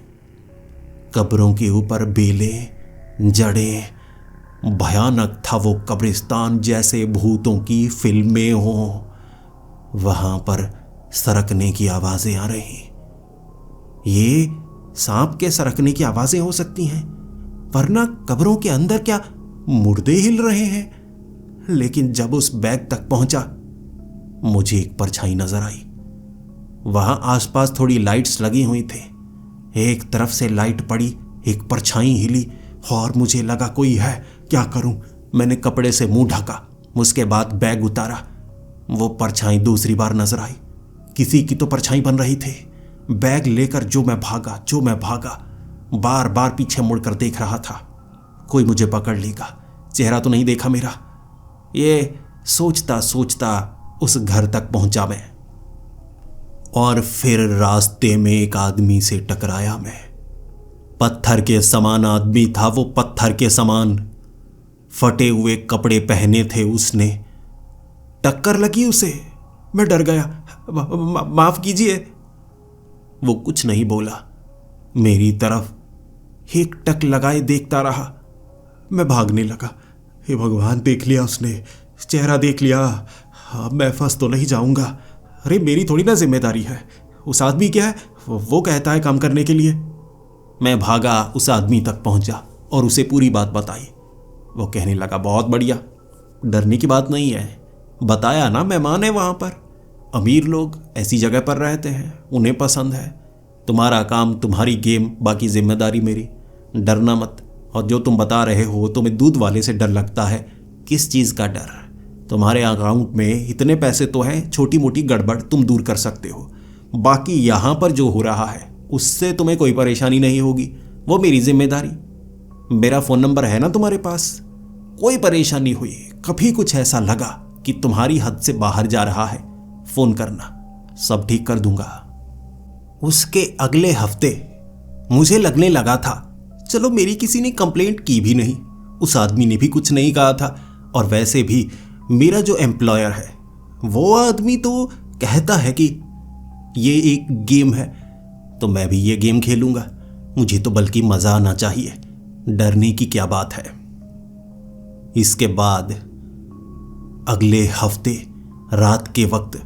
कब्रों के ऊपर बेलें, जड़ें, भयानक था वो कब्रिस्तान, जैसे भूतों की फिल्में हों। वहां पर सरकने की आवाजें आ रही। ये सांप के सरकने की आवाजें हो सकती हैं, वरना कब्रों के अंदर क्या मुर्दे हिल रहे हैं। लेकिन जब उस बैग तक पहुंचा, मुझे एक परछाई नजर आई। वहां आसपास थोड़ी लाइट्स लगी हुई थी। एक तरफ से लाइट पड़ी, एक परछाई हिली और मुझे लगा कोई है। क्या करूं? मैंने कपड़े से मुंह ढका, उसके बाद बैग उतारा। वो परछाई दूसरी बार नजर आई। किसी की तो परछाई बन रही थी। बैग लेकर जो मैं भागा, बार बार पीछे मुड़कर देख रहा था, कोई मुझे पकड़ लेगा, चेहरा तो नहीं देखा मेरा। ये सोचता सोचता उस घर तक पहुंचा मैं, और फिर रास्ते में एक आदमी से टकराया मैं। पत्थर के समान आदमी था वो, पत्थर के समान। फटे हुए कपड़े पहने थे उसने। टक्कर लगी उसे, मैं डर गया। माफ कीजिए। वो कुछ नहीं बोला, मेरी तरफ एक टक लगाए देखता रहा। मैं भागने लगा। हे भगवान, देख लिया उसने, चेहरा देख लिया। अब मैं फंस तो नहीं जाऊंगा। अरे मेरी थोड़ी ना जिम्मेदारी है। उस आदमी क्या है, वो कहता है काम करने के लिए। मैं भागा, उस आदमी तक पहुंचा और उसे पूरी बात बताई। वो कहने लगा, बहुत बढ़िया, डरने की बात नहीं है। बताया ना, मेहमान है वहां पर, अमीर लोग ऐसी जगह पर रहते हैं, उन्हें पसंद है। तुम्हारा काम, तुम्हारी गेम, बाकी जिम्मेदारी मेरी। डरना मत। और जो तुम बता रहे हो, तुम्हें दूध वाले से डर लगता है। किस चीज़ का डर? तुम्हारे अकाउंट में इतने पैसे तो हैं, छोटी मोटी गड़बड़ तुम दूर कर सकते हो। बाकी यहाँ पर जो हो रहा है उससे तुम्हें कोई परेशानी नहीं होगी, वो मेरी जिम्मेदारी। मेरा फ़ोन नंबर है ना तुम्हारे पास। कोई परेशानी हुई, कभी कुछ ऐसा लगा कि तुम्हारी हद से बाहर जा रहा है, फ़ोन करना, सब ठीक कर दूंगा। उसके अगले हफ्ते मुझे लगने लगा था, चलो मेरी किसी ने कंप्लेंट की भी नहीं, उस आदमी ने भी कुछ नहीं कहा था, और वैसे भी मेरा जो एम्प्लॉयर है वो आदमी तो कहता है कि ये एक गेम है, तो मैं भी ये गेम खेलूंगा। मुझे तो बल्कि मजा आना चाहिए, डरने की क्या बात है। इसके बाद अगले हफ्ते रात के वक्त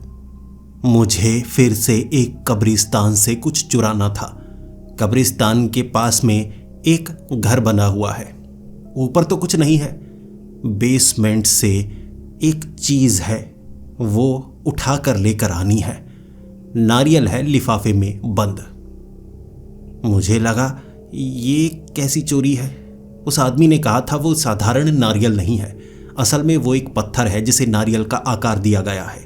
मुझे फिर से एक कब्रिस्तान से कुछ चुराना था। कब्रिस्तान के पास में एक घर बना हुआ है। ऊपर तो कुछ नहीं है, बेसमेंट से एक चीज है, वो उठा कर लेकर आनी है। नारियल है लिफाफे में बंद। मुझे लगा ये कैसी चोरी है। उस आदमी ने कहा था वो साधारण नारियल नहीं है, असल में वो एक पत्थर है जिसे नारियल का आकार दिया गया है।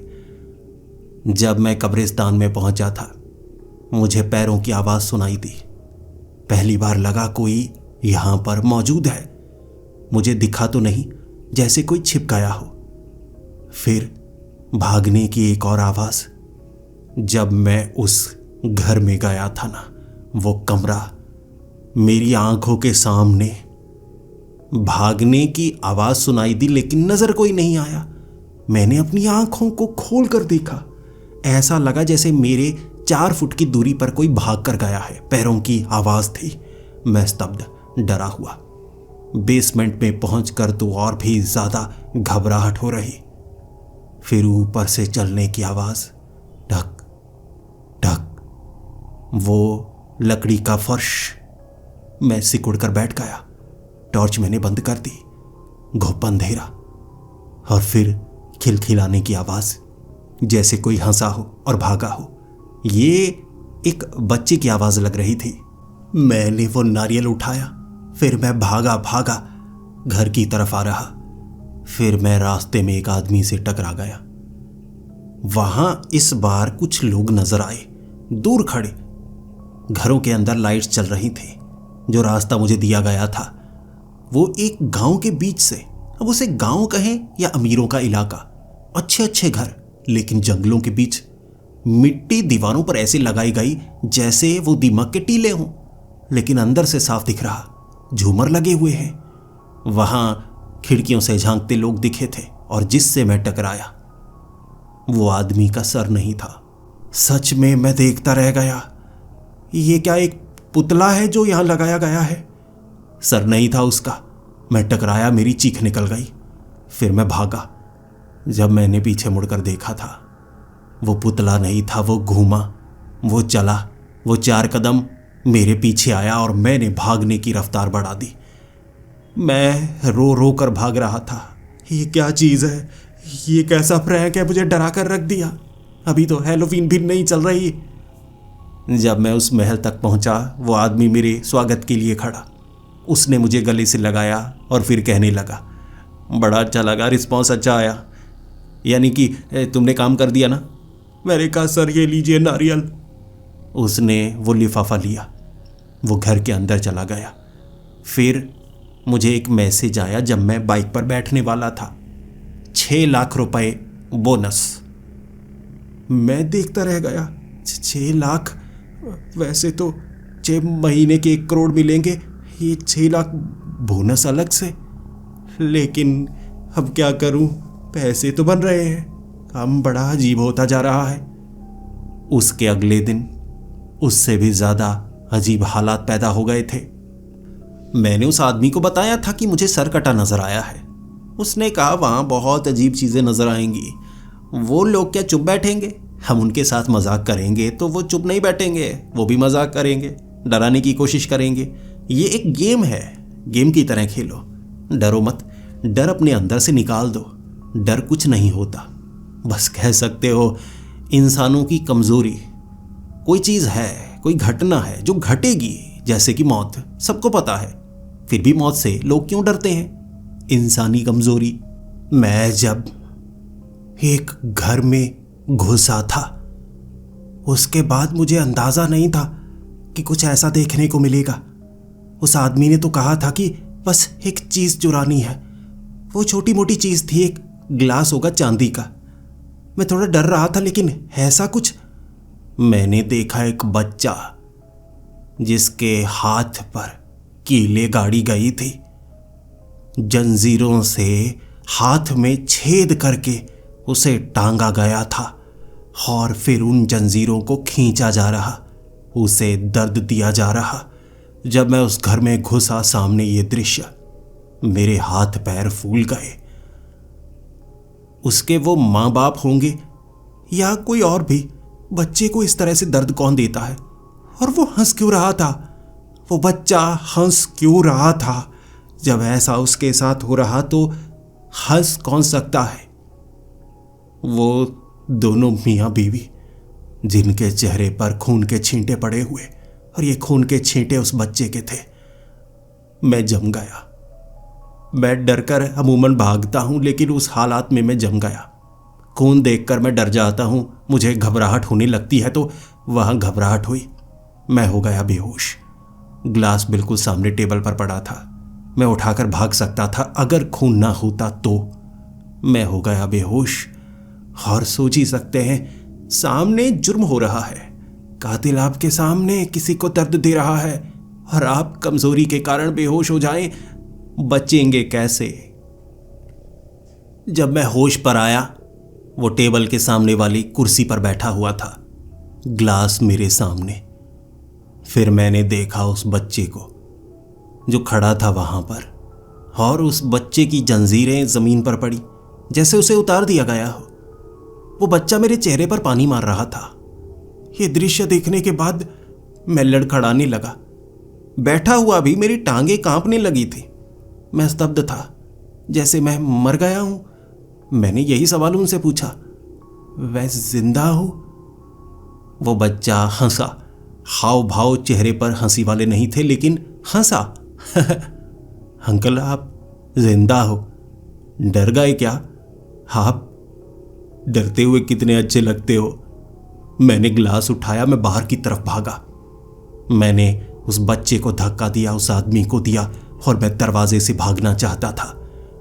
जब मैं कब्रिस्तान में पहुंचा था, मुझे पैरों की आवाज सुनाई दी। पहली बार लगा कोई यहां पर मौजूद है। मुझे दिखा तो नहीं, जैसे कोई छिप गया हो। फिर भागने की एक और आवाज। जब मैं उस घर में गया था ना, वो कमरा मेरी आंखों के सामने। भागने की आवाज सुनाई दी लेकिन नजर कोई नहीं आया। मैंने अपनी आंखों को खोल कर देखा। ऐसा लगा जैसे मेरे 4 फुट की दूरी पर कोई भाग कर गया है। पैरों की आवाज थी। मैं स्तब्ध, डरा हुआ। बेसमेंट में पहुंचकर तो और भी ज्यादा घबराहट हो रही। फिर ऊपर से चलने की आवाज, ढक ढक। वो लकड़ी का फर्श। मैं सिकुड़ कर बैठ गया। टॉर्च मैंने बंद कर दी। घुप अंधेरा और फिर खिलखिलाने की आवाज, जैसे कोई हंसा हो और भागा हो। ये एक बच्चे की आवाज लग रही थी। मैंने वो नारियल उठाया। फिर मैं भागा भागा घर की तरफ आ रहा। फिर मैं रास्ते में एक आदमी से टकरा गया। वहां इस बार कुछ लोग नजर आए, दूर खड़े। घरों के अंदर लाइट्स चल रही थी। जो रास्ता मुझे दिया गया था वो एक गांव के बीच से, अब उसे गांव कहें या अमीरों का इलाका, अच्छे अच्छे घर लेकिन जंगलों के बीच। मिट्टी दीवारों पर ऐसे लगाई गई जैसे वो दीमक के टीले हों, लेकिन अंदर से साफ दिख रहा। झूमर लगे हुए हैं। वहां खिड़कियों से झांकते लोग दिखे थे और जिससे मैं टकराया वो आदमी का सर नहीं था। सच में मैं देखता रह गया। ये क्या एक पुतला है जो यहां लगाया गया है? सर नहीं था उसका। मैं टकराया, मेरी चीख निकल गई। फिर मैं भागा। जब मैंने पीछे मुड़कर देखा था, वो पुतला नहीं था, वो घूमा, वो चला, वो 4 कदम मेरे पीछे आया और मैंने भागने की रफ्तार बढ़ा दी। मैं रो रो कर भाग रहा था। ये क्या चीज है? ये कैसा प्रैंक है? मुझे डरा कर रख दिया। अभी तो हैलोवीन भी नहीं चल रही। जब मैं उस महल तक पहुंचा, वो आदमी मेरे स्वागत के लिए खड़ा। उसने मुझे गले से लगाया और फिर कहने लगा, बड़ा अच्छा लगा, रिस्पॉन्स अच्छा आया, यानी कि तुमने काम कर दिया ना। मैंने कहा, सर ये लीजिए नारियल। उसने वो लिफाफा लिया, वो घर के अंदर चला गया। फिर मुझे एक मैसेज आया जब मैं बाइक पर बैठने वाला था, 6 लाख रुपए बोनस। मैं देखता रह गया। 6 लाख? वैसे तो 6 महीने के 1 करोड़ मिलेंगे, ये 6 लाख बोनस अलग से। लेकिन अब क्या करूं, पैसे तो बन रहे हैं, काम बड़ा अजीब होता जा रहा है। उसके अगले दिन उससे भी ज्यादा अजीब हालात पैदा हो गए थे। मैंने उस आदमी को बताया था कि मुझे सर कटा नजर आया है। उसने कहा वहां बहुत अजीब चीजें नजर आएंगी। वो लोग क्या चुप बैठेंगे? हम उनके साथ मजाक करेंगे तो वो चुप नहीं बैठेंगे, वो भी मजाक करेंगे, डराने की कोशिश करेंगे। ये एक गेम है, गेम की तरह खेलो। डरो मत, डर अपने अंदर से निकाल दो। डर कुछ नहीं होता, बस कह सकते हो इंसानों की कमजोरी। कोई चीज है, कोई घटना है जो घटेगी, जैसे कि मौत, सबको पता है, फिर भी मौत से लोग क्यों डरते हैं? इंसानी कमजोरी। मैं जब एक घर में घुसा था, उसके बाद मुझे अंदाजा नहीं था कि कुछ ऐसा देखने को मिलेगा। उस आदमी ने तो कहा था कि बस एक चीज चुरानी है। वो छोटी मोटी चीज थी, एक ग्लास होगा चांदी का। मैं थोड़ा डर रहा था, लेकिन ऐसा कुछ। मैंने देखा एक बच्चा जिसके हाथ पर कीले गाड़ी गई थी। जंजीरों से हाथ में छेद करके उसे टांगा गया था और फिर उन जंजीरों को खींचा जा रहा, उसे दर्द दिया जा रहा। जब मैं उस घर में घुसा, सामने ये दृश्य, मेरे हाथ पैर फूल गए। उसके वो माँ बाप होंगे या कोई और भी, बच्चे को इस तरह से दर्द कौन देता है? और वो हंस क्यों रहा था? वो बच्चा हंस क्यों रहा था? जब ऐसा उसके साथ हो रहा तो हंस कौन सकता है? वो दोनों मियाँ बीवी जिनके चेहरे पर खून के छींटे पड़े हुए, और ये खून के छींटे उस बच्चे के थे। मैं जम गया। मैं डरकर अमूमन भागता हूं, लेकिन उस हालात में मैं जम गया। खून देखकर मैं डर जाता हूं, मुझे घबराहट होने लगती है, तो वहां घबराहट हुई। मैं हो गया बेहोश। ग्लास बिल्कुल सामने टेबल पर पड़ा था। मैं उठाकर भाग सकता था अगर खून ना होता तो। मैं हो गया बेहोश। और सोच ही सकते हैं, सामने जुर्म हो रहा है, कातिल आपके सामने किसी को दर्द दे रहा है, और आप कमजोरी के कारण बेहोश हो जाएं, बचेंगे कैसे? जब मैं होश पर आया, वो टेबल के सामने वाली कुर्सी पर बैठा हुआ था, ग्लास मेरे सामने। फिर मैंने देखा उस बच्चे को जो खड़ा था वहां पर, और उस बच्चे की जंजीरें जमीन पर पड़ी जैसे उसे उतार दिया गया हो। वो बच्चा मेरे चेहरे पर पानी मार रहा था। ये दृश्य देखने के बाद मैं लड़खड़ाने लगा। बैठा हुआ भी मेरी टांगें कांपने लगी थी। मैं स्तब्ध था, जैसे मैं मर गया हूं। मैंने यही सवाल उनसे पूछा, मैं जिंदा हूं? वो बच्चा हंसा। हाव भाव चेहरे पर हंसी वाले नहीं थे, लेकिन हंसा। अंकल, आप जिंदा हो? डर गए क्या? आप डरते हुए कितने अच्छे लगते हो। मैंने गिलास उठाया, मैं बाहर की तरफ भागा। मैंने उस बच्चे को धक्का दिया, उस आदमी को दिया, और मैं दरवाजे से भागना चाहता था।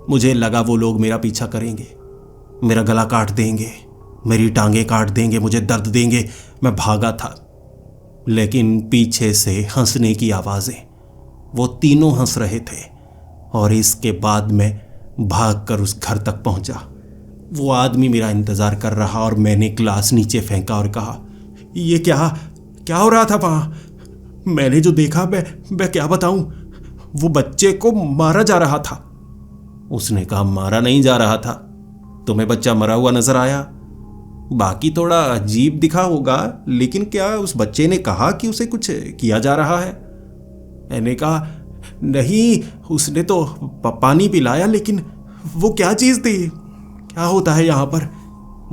मुझे लगा वो लोग मेरा पीछा करेंगे, मेरा गला काट देंगे, मेरी टांगें काट देंगे, मुझे दर्द देंगे। मैं भागा था, लेकिन पीछे से हंसने की आवाजें। वो तीनों हंस रहे थे, और इसके बाद मैं भागकर उस घर तक पहुंचा। वो आदमी मेरा इंतजार कर रहा, और मैंने ग्लास नीचे फेंका और कहा, ये क्या क्या हो रहा था वहां? मैंने जो देखा मैं क्या बताऊं? वो बच्चे को मारा जा रहा था। उसने कहा, मारा नहीं जा रहा था। तुम्हें बच्चा मरा हुआ नजर आया? बाकी थोड़ा अजीब दिखा होगा, लेकिन क्या उस बच्चे ने कहा कि उसे कुछ किया जा रहा है? मैंने कहा, नहीं, उसने तो पानी पिलाया, लेकिन वो क्या चीज थी? क्या होता है यहां पर?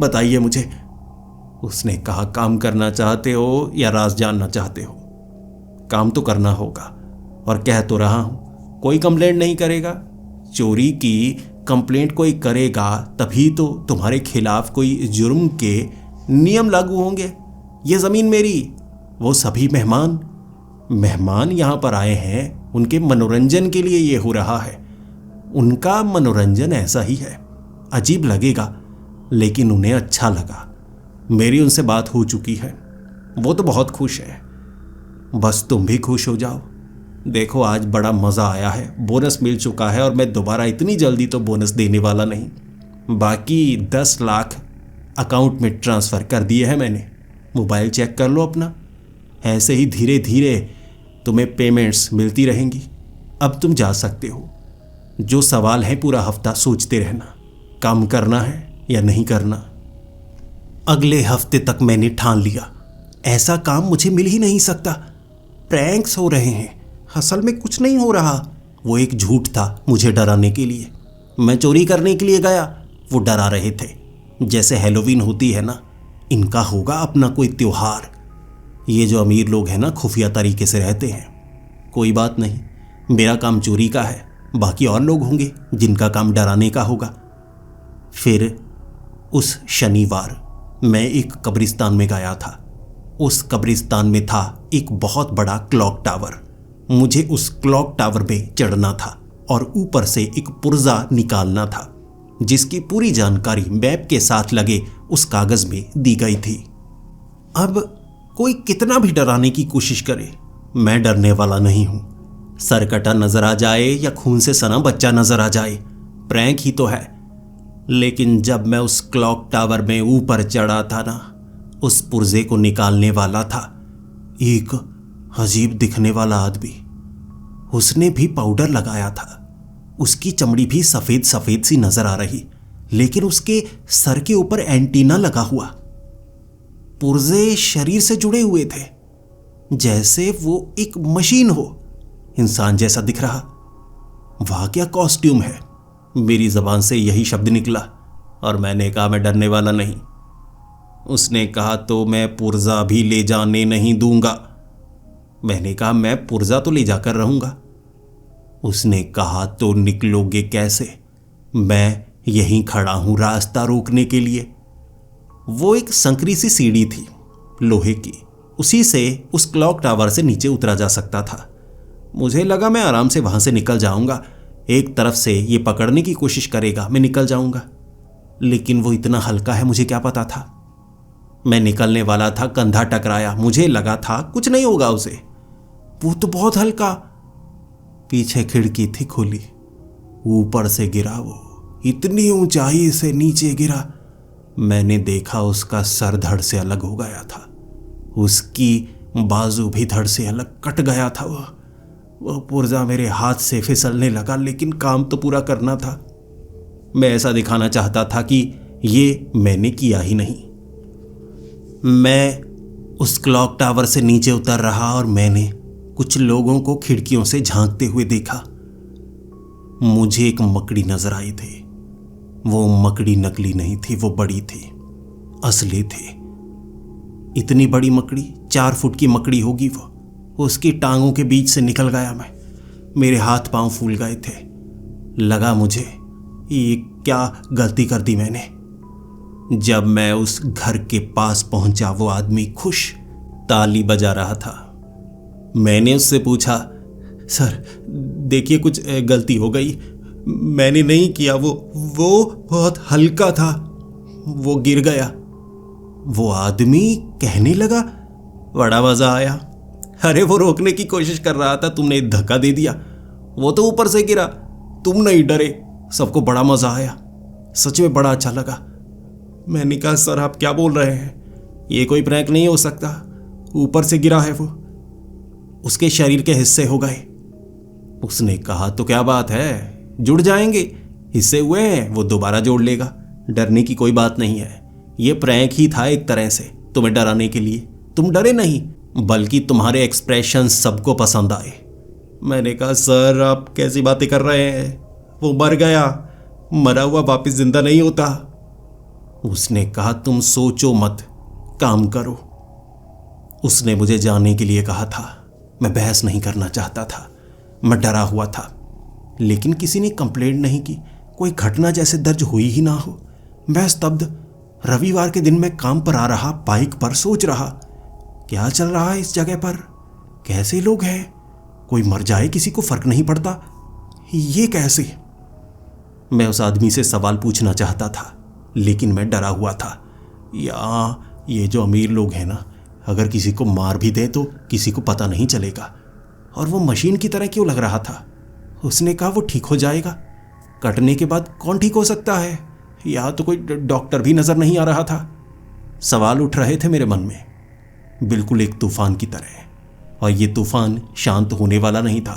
बताइए मुझे। उसने कहा, काम करना चाहते हो या राज जानना चाहते हो? काम तो करना होगा, और कह तो रहा हूं, कोई कंप्लेंट नहीं करेगा। चोरी की कंप्लेंट कोई करेगा तभी तो तुम्हारे खिलाफ कोई जुर्म के नियम लागू होंगे। ये जमीन मेरी। वो सभी मेहमान यहां पर आए हैं, उनके मनोरंजन के लिए ये हो रहा है। उनका मनोरंजन ऐसा ही है। अजीब लगेगा, लेकिन उन्हें अच्छा लगा। मेरी उनसे बात हो चुकी है, वो तो बहुत खुश है। बस तुम भी खुश हो जाओ। देखो, आज बड़ा मज़ा आया है, बोनस मिल चुका है, और मैं दोबारा इतनी जल्दी तो बोनस देने वाला नहीं। बाकी 10 लाख अकाउंट में ट्रांसफ़र कर दिए हैं मैंने। मोबाइल चेक कर लो अपना। ऐसे ही धीरे धीरे तुम्हें पेमेंट्स मिलती रहेंगी। अब तुम जा सकते हो। जो सवाल है पूरा हफ्ता सोचते रहना, काम करना है या नहीं करना। अगले हफ्ते तक मैंने ठान लिया, ऐसा काम मुझे मिल ही नहीं सकता। प्रैंक्स हो रहे हैं, असल में कुछ नहीं हो रहा। वो एक झूठ था मुझे डराने के लिए। मैं चोरी करने के लिए गया, वो डरा रहे थे। जैसे हैलोवीन होती है ना, इनका होगा अपना कोई त्योहार। ये जो अमीर लोग हैं ना, खुफिया तरीके से रहते हैं। कोई बात नहीं, मेरा काम चोरी का है, बाकी और लोग होंगे जिनका काम डराने का होगा। फिर उस शनिवार मैं एक कब्रिस्तान में गया था। उस कब्रिस्तान में था एक बहुत बड़ा क्लॉक टावर। मुझे उस क्लॉक टावर में चढ़ना था और ऊपर से एक पुर्जा निकालना था, जिसकी पूरी जानकारी मैप के साथ लगे उस कागज में दी गई थी। अब कोई कितना भी डराने की कोशिश करे, मैं डरने वाला नहीं हूं। सरकटा नजर आ जाए या खून से सना बच्चा नजर आ जाए, प्रैंक ही तो है। लेकिन जब मैं उस क्लॉक टावर में ऊपर चढ़ा था ना, उस पुर्जे को निकालने वाला था एक अजीब दिखने वाला आदमी। उसने भी पाउडर लगाया था, उसकी चमड़ी भी सफेद सफेद सी नजर आ रही, लेकिन उसके सर के ऊपर एंटीना लगा हुआ। पुर्जे शरीर से जुड़े हुए थे, जैसे वो एक मशीन हो, इंसान जैसा दिख रहा। वाह क्या कॉस्ट्यूम है। मेरी जबान से यही शब्द निकला और मैंने कहा मैं डरने वाला नहीं। उसने कहा तो मैं पुर्जा भी ले जाने नहीं दूंगा। मैंने कहा मैं पुर्जा तो ले जाकर रहूंगा। उसने कहा तो निकलोगे कैसे? मैं यहीं खड़ा हूं रास्ता रोकने के लिए। वो एक संकरी सी सीढ़ी थी लोहे की, उसी से उस क्लॉक टावर से नीचे उतरा जा सकता था। मुझे लगा मैं आराम से वहां से निकल जाऊंगा। एक तरफ से ये पकड़ने की कोशिश करेगा, मैं निकल जाऊंगा। लेकिन वो इतना हल्का है, मुझे क्या पता था। मैं निकलने वाला था, कंधा टकराया, मुझे लगा था कुछ नहीं होगा उसे। वो तो बहुत हल्का। पीछे खिड़की थी खुली, ऊपर से गिरा वो, इतनी ऊंचाई से नीचे गिरा। मैंने देखा उसका सर धड़ से अलग हो गया था, उसकी बाजू भी धड़ से अलग कट गया था। वो पुर्जा मेरे हाथ से फिसलने लगा, लेकिन काम तो पूरा करना था। मैं ऐसा दिखाना चाहता था कि ये मैंने किया ही नहीं। मैं उस क्लॉक टावर से नीचे उतर रहा और मैंने कुछ लोगों को खिड़कियों से झांकते हुए देखा। मुझे एक मकड़ी नजर आई थी। वो मकड़ी नकली नहीं थी, वो बड़ी थी, असली थी। इतनी बड़ी मकड़ी, 4 फुट की मकड़ी होगी वो। उसकी टांगों के बीच से निकल गया मैं। मेरे हाथ पांव फूल गए थे। लगा मुझे ये क्या गलती कर दी मैंने। जब मैं उस घर के पास पहुंचा, वो आदमी खुश ताली बजा रहा था। मैंने उससे पूछा, सर देखिए कुछ गलती हो गई, मैंने नहीं किया, वो बहुत हल्का था, वो गिर गया। वो आदमी कहने लगा, बड़ा मजा आया। अरे वो रोकने की कोशिश कर रहा था, तुमने धक्का दे दिया, वो तो ऊपर से गिरा, तुम नहीं डरे, सबको बड़ा मजा आया, सच में बड़ा अच्छा लगा। मैंने कहा सर आप क्या बोल रहे हैं, ये कोई प्रैंक नहीं हो सकता, ऊपर से गिरा है वो, उसके शरीर के हिस्से हो गए। उसने कहा तो क्या बात है, जुड़ जाएंगे, हिस्से हुए हैं वो दोबारा जोड़ लेगा, डरने की कोई बात नहीं है। ये प्रैंक ही था एक तरह से, तुम्हें डराने के लिए। तुम डरे नहीं, बल्कि तुम्हारे एक्सप्रेशन सबको पसंद आए। मैंने कहा सर आप कैसी बातें कर रहे हैं, वो मर गया, मरा हुआ वापस जिंदा नहीं होता। उसने कहा तुम सोचो मत, काम करो। उसने मुझे जाने के लिए कहा था। मैं बहस नहीं करना चाहता था, मैं डरा हुआ था, लेकिन किसी ने कंप्लेंट नहीं की, कोई घटना जैसे दर्ज हुई ही ना हो। मैं स्तब्ध। रविवार के दिन मैं काम पर आ रहा, बाइक पर सोच रहा क्या चल रहा है इस जगह पर, कैसे लोग हैं, कोई मर जाए किसी को फर्क नहीं पड़ता, ये कैसे। मैं उस आदमी से सवाल पूछना चाहता था, लेकिन मैं डरा हुआ था। या ये जो अमीर लोग हैं ना, अगर किसी को मार भी दे तो किसी को पता नहीं चलेगा। और वो मशीन की तरह क्यों लग रहा था। उसने कहा वो ठीक हो जाएगा, कटने के बाद कौन ठीक हो सकता है, या तो कोई डॉक्टर भी नजर नहीं आ रहा था। सवाल उठ रहे थे मेरे मन में, बिल्कुल एक तूफान की तरह। और ये तूफान शांत होने वाला नहीं था,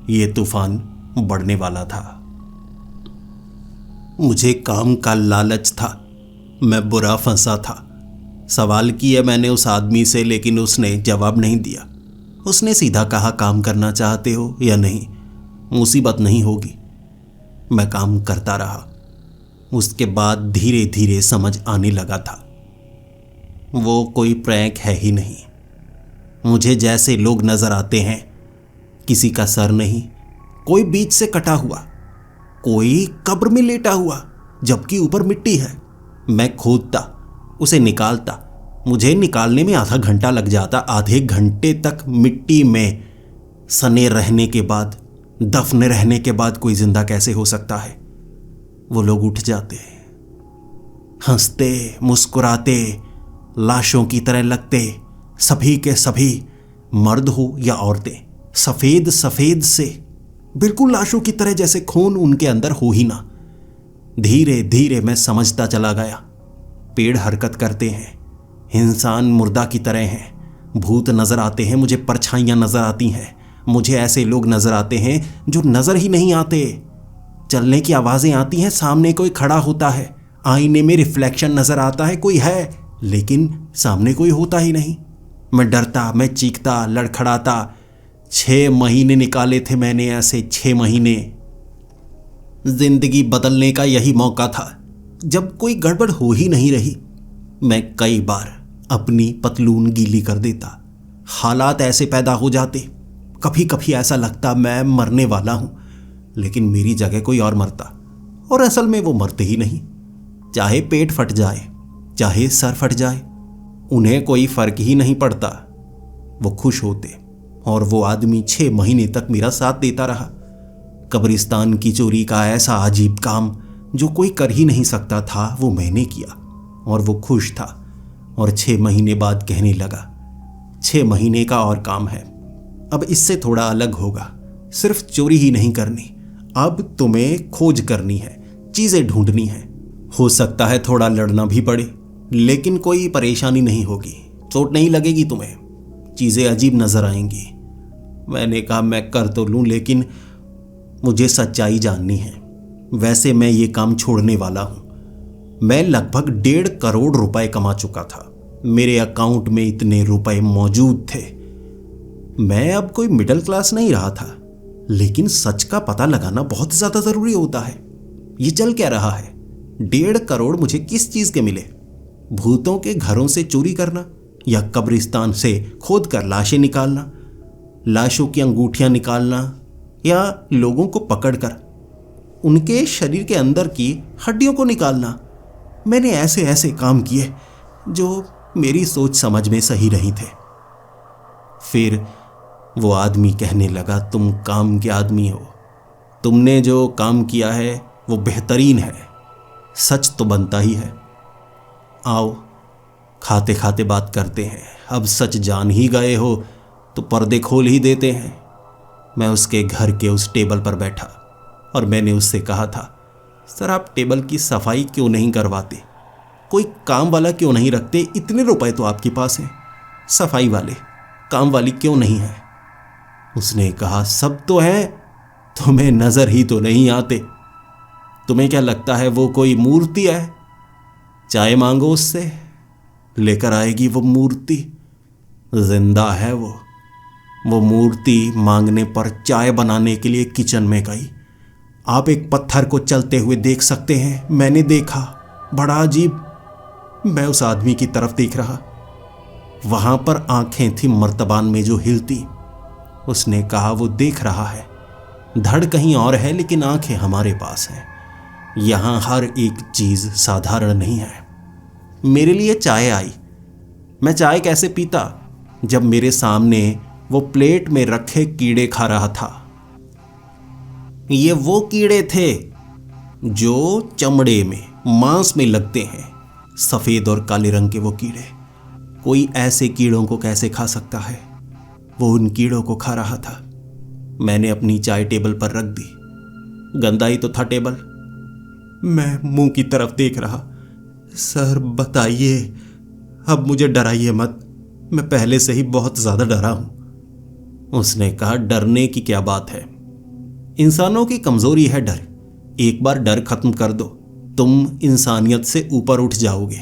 ये तूफान बढ़ने वाला था। मुझे काम का लालच था, मैं बुरा फंसा था। सवाल किया मैंने उस आदमी से, लेकिन उसने जवाब नहीं दिया। उसने सीधा कहा काम करना चाहते हो या नहीं, मुसीबत नहीं होगी। मैं काम करता रहा। उसके बाद धीरे धीरे समझ आने लगा था वो कोई प्रैंक है ही नहीं। मुझे जैसे लोग नजर आते हैं, किसी का सर नहीं, कोई बीच से कटा हुआ, कोई कब्र में लेटा हुआ जबकि ऊपर मिट्टी है। मैं खोदता, उसे निकालता, मुझे निकालने में आधा घंटा लग जाता। आधे घंटे तक मिट्टी में सने रहने के बाद, दफने रहने के बाद कोई जिंदा कैसे हो सकता है। वो लोग उठ जाते, हंसते मुस्कुराते, लाशों की तरह लगते, सभी के सभी, मर्द हो या औरतें, सफेद सफेद से, बिल्कुल लाशों की तरह, जैसे खून उनके अंदर हो ही ना। धीरे धीरे मैं समझता चला गया, पेड़ हरकत करते हैं, इंसान मुर्दा की तरह हैं, भूत नजर आते हैं, मुझे परछाइयां नजर आती हैं, मुझे ऐसे लोग नजर आते हैं जो नजर ही नहीं आते। चलने की आवाजें आती हैं, सामने कोई खड़ा होता है, आईने में रिफ्लेक्शन नजर आता है, कोई है, लेकिन सामने कोई होता ही नहीं। मैं डरता, मैं चीखता, लड़खड़ाता। 6 महीने निकाले थे मैंने ऐसे, 6 महीने। जिंदगी बदलने का यही मौका था जब कोई गड़बड़ हो ही नहीं रही। मैं कई बार अपनी पतलून गीली कर देता। हालात ऐसे पैदा हो जाते, कभी कभी ऐसा लगता मैं मरने वाला हूं, लेकिन मेरी जगह कोई और मरता, और असल में वो मरते ही नहीं। चाहे पेट फट जाए, चाहे सर फट जाए, उन्हें कोई फर्क ही नहीं पड़ता। वो खुश होते। और वो आदमी 6 महीने तक मेरा साथ देता रहा। कब्रिस्तान की चोरी का ऐसा अजीब काम जो कोई कर ही नहीं सकता था, वो मैंने किया, और वो खुश था। और 6 महीने बाद कहने लगा, 6 महीने का और काम है, अब इससे थोड़ा अलग होगा। सिर्फ चोरी ही नहीं करनी, अब तुम्हें खोज करनी है, चीजें ढूंढनी है। हो सकता है थोड़ा लड़ना भी पड़े, लेकिन कोई परेशानी नहीं होगी, चोट नहीं लगेगी तुम्हें, चीजें अजीब नजर आएंगी। मैंने कहा मैं कर तो लूं, लेकिन मुझे सच्चाई जाननी है। वैसे मैं ये काम छोड़ने वाला हूं। मैं लगभग 1.5 करोड़ रुपए कमा चुका था। मेरे अकाउंट में इतने रुपए मौजूद थे। मैं अब कोई मिडिल क्लास नहीं रहा था, लेकिन सच का पता लगाना बहुत ज्यादा जरूरी होता है। ये चल क्या रहा है? 1.5 करोड़ मुझे किस चीज के मिले? भूतों के घरों से चोरी करना, या कब्रिस्तान से खोद कर लाशें निकालना, लाशों की अंगूठियां निकालना, या लोगों को पकड़कर उनके शरीर के अंदर की हड्डियों को निकालना। मैंने ऐसे ऐसे काम किए जो मेरी सोच समझ में सही नहीं थे। फिर वो आदमी कहने लगा, तुम काम के आदमी हो, तुमने जो काम किया है वो बेहतरीन है, सच तो बनता ही है। आओ खाते खाते बात करते हैं। अब सच जान ही गए हो तो पर्दे खोल ही देते हैं। मैं उसके घर के उस टेबल पर बैठा और मैंने उससे कहा था, सर आप टेबल की सफाई क्यों नहीं करवाते? कोई काम वाला क्यों नहीं रखते? इतने रुपए तो आपके पास हैं, सफाई वाले, काम वाली क्यों नहीं है? उसने कहा, सब तो है, तुम्हें नजर ही तो नहीं आते। तुम्हें क्या लगता है वो कोई मूर्ति है? चाय मांगो उससे, लेकर आएगी वो मूर्ति। जिंदा है वो मूर्ति मांगने पर चाय बनाने के लिए किचन में गई। आप एक पत्थर को चलते हुए देख सकते हैं, मैंने देखा, बड़ा अजीब। मैं उस आदमी की तरफ देख रहा, वहां पर आंखें थी मर्तबान में जो हिलती। उसने कहा, वो देख रहा है, धड़ कहीं और है लेकिन आंखें हमारे पास हैं। यहां हर एक चीज साधारण नहीं है। मेरे लिए चाय आई। मैं चाय कैसे पीता जब मेरे सामने वो प्लेट में रखे कीड़े खा रहा था। ये वो कीड़े थे जो चमड़े में, मांस में लगते हैं, सफेद और काले रंग के वो कीड़े। कोई ऐसे कीड़ों को कैसे खा सकता है? वो उन कीड़ों को खा रहा था। मैंने अपनी चाय टेबल पर रख दी। गंदा ही तो था टेबल। मैं मुंह की तरफ देख रहा। सर बताइए, अब मुझे डराइए मत, मैं पहले से ही बहुत ज्यादा डरा हूं। उसने कहा, डरने की क्या बात है? इंसानों की कमजोरी है डर। एक बार डर खत्म कर दो, तुम इंसानियत से ऊपर उठ जाओगे,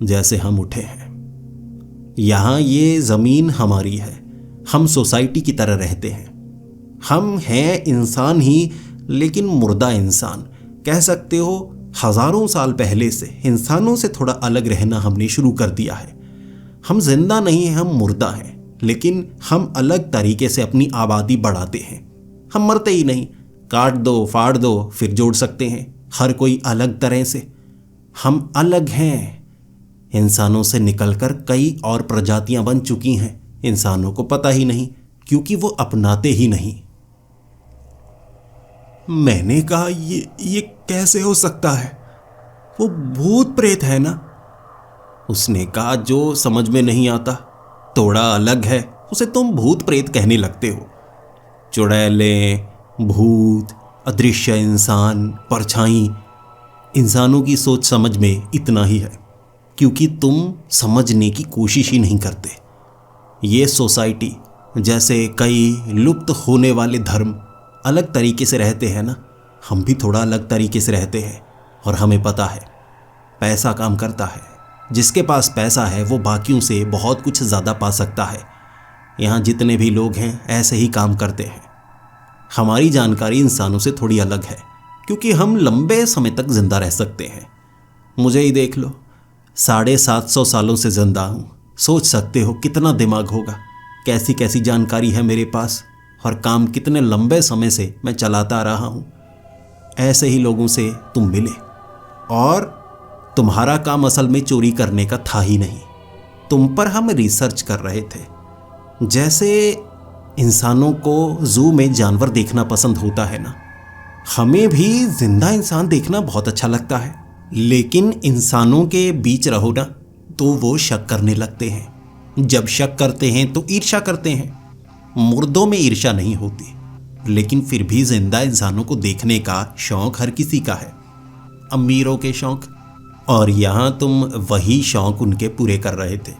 जैसे हम उठे हैं। यहां ये जमीन हमारी है, हम सोसाइटी की तरह रहते हैं। हम हैं इंसान ही, लेकिन मुर्दा इंसान। कह सकते हो हजारों साल पहले से इंसानों से थोड़ा अलग रहना हमने शुरू कर दिया है। हम जिंदा नहीं हैं, हम मुर्दा हैं, लेकिन हम अलग तरीके से अपनी आबादी बढ़ाते हैं। हम मरते ही नहीं, काट दो, फाड़ दो, फिर जोड़ सकते हैं, हर कोई अलग तरह से। हम अलग हैं। इंसानों से निकलकर कई और प्रजातियां बन चुकी हैं, इंसानों को पता ही नहीं, क्योंकि वो अपनाते ही नहीं। मैंने कहा, ये कैसे हो सकता है? वो भूत प्रेत है ना? उसने कहा, जो समझ में नहीं आता, थोड़ा अलग है, उसे तुम भूत प्रेत कहने लगते हो। चुड़ैलें, भूत, अदृश्य इंसान, परछाई, इंसानों की सोच समझ में इतना ही है, क्योंकि तुम समझने की कोशिश ही नहीं करते। ये सोसाइटी जैसे कई लुप्त होने वाले धर्म अलग तरीके से रहते हैं ना, हम भी थोड़ा अलग तरीके से रहते हैं। और हमें पता है पैसा काम करता है, जिसके पास पैसा है वो बाकियों से बहुत कुछ ज़्यादा पा सकता है। यहाँ जितने भी लोग हैं ऐसे ही काम करते हैं। हमारी जानकारी इंसानों से थोड़ी अलग है क्योंकि हम लंबे समय तक जिंदा रह सकते हैं। मुझे ही देख लो, 750 सालों से जिंदा हूँ। सोच सकते हो कितना दिमाग होगा, कैसी कैसी जानकारी है मेरे पास, और काम कितने लंबे समय से मैं चलाता रहा हूँ। ऐसे ही लोगों से तुम मिले और तुम्हारा काम असल में चोरी करने का था ही नहीं। तुम पर हम रिसर्च कर रहे थे। जैसे इंसानों को जू में जानवर देखना पसंद होता है ना, हमें भी जिंदा इंसान देखना बहुत अच्छा लगता है। लेकिन इंसानों के बीच रहो ना तो वो शक करने लगते हैं। जब शक करते हैं तो ईर्ष्या करते हैं। मुर्दों में ईर्ष्या नहीं होती, लेकिन फिर भी जिंदा इंसानों को देखने का शौक हर किसी का है, अमीरों के शौक। और यहां तुम वही शौक उनके पूरे कर रहे थे।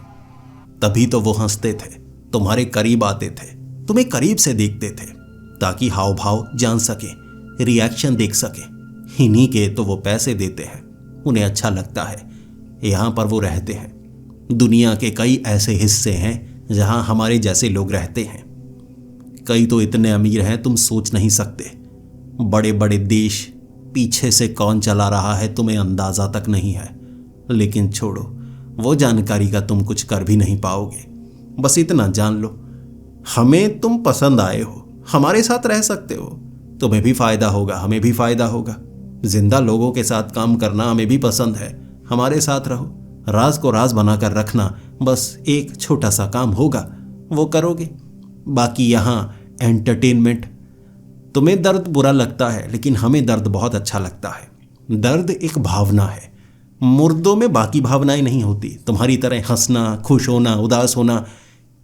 तभी तो वो हंसते थे, तुम्हारे करीब आते थे, तुम्हें करीब से देखते थे ताकि हाव भाव जान सके, रिएक्शन देख सके। इन्हीं के तो वो पैसे देते हैं, उन्हें अच्छा लगता है। यहां पर वो रहते हैं। दुनिया के कई ऐसे हिस्से हैं जहां हमारे जैसे लोग रहते हैं। कई तो इतने अमीर हैं तुम सोच नहीं सकते। बड़े बड़े देश, पीछे से कौन चला रहा है तुम्हें अंदाजा तक नहीं है। लेकिन छोड़ो, वो जानकारी का तुम कुछ कर भी नहीं पाओगे। बस इतना जान लो, हमें तुम पसंद आए हो, हमारे साथ रह सकते हो। तुम्हें भी फायदा होगा, हमें भी फायदा होगा। जिंदा लोगों के साथ काम करना हमें भी पसंद है। हमारे साथ रहो, राज को राज बनाकर रखना। बस एक छोटा सा काम होगा, वो करोगे। बाकी यहाँ एंटरटेनमेंट। तुम्हें दर्द बुरा लगता है, लेकिन हमें दर्द बहुत अच्छा लगता है। दर्द एक भावना है। मुर्दों में बाकी भावनाएं नहीं होती, तुम्हारी तरह हंसना, खुश होना, उदास होना।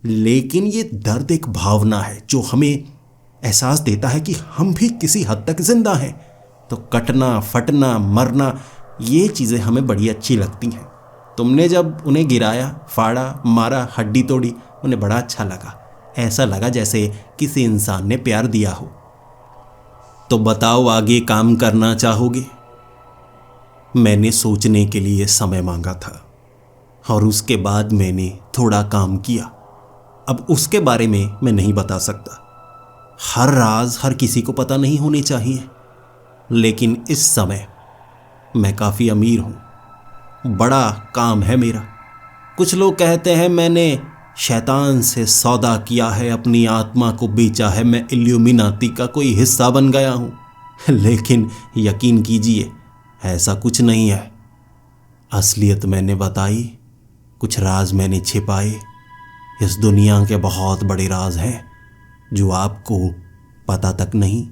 लेकिन ये दर्द एक भावना है जो हमें एहसास देता है कि हम भी किसी हद तक जिंदा हैं। तो कटना, फटना, मरना, ये चीज़ें हमें बड़ी अच्छी लगती हैं। तुमने जब उन्हें गिराया, फाड़ा, मारा, हड्डी तोड़ी, उन्हें बड़ा अच्छा लगा। ऐसा लगा जैसे किसी इंसान ने प्यार दिया हो। तो बताओ, आगे काम करना चाहोगे? मैंने सोचने के लिए समय मांगा था और उसके बाद मैंने थोड़ा काम किया। अब उसके बारे में मैं नहीं बता सकता। हर राज हर किसी को पता नहीं होने चाहिए। लेकिन इस समय मैं काफ़ी अमीर हूँ, बड़ा काम है मेरा। कुछ लोग कहते हैं मैंने शैतान से सौदा किया है, अपनी आत्मा को बेचा है, मैं इल्यूमिनाती का कोई हिस्सा बन गया हूँ। लेकिन यकीन कीजिए, ऐसा कुछ नहीं है। असलियत मैंने बताई, कुछ राज मैंने छिपाए। इस दुनिया के बहुत बड़े राज हैं जो आपको पता तक नहीं।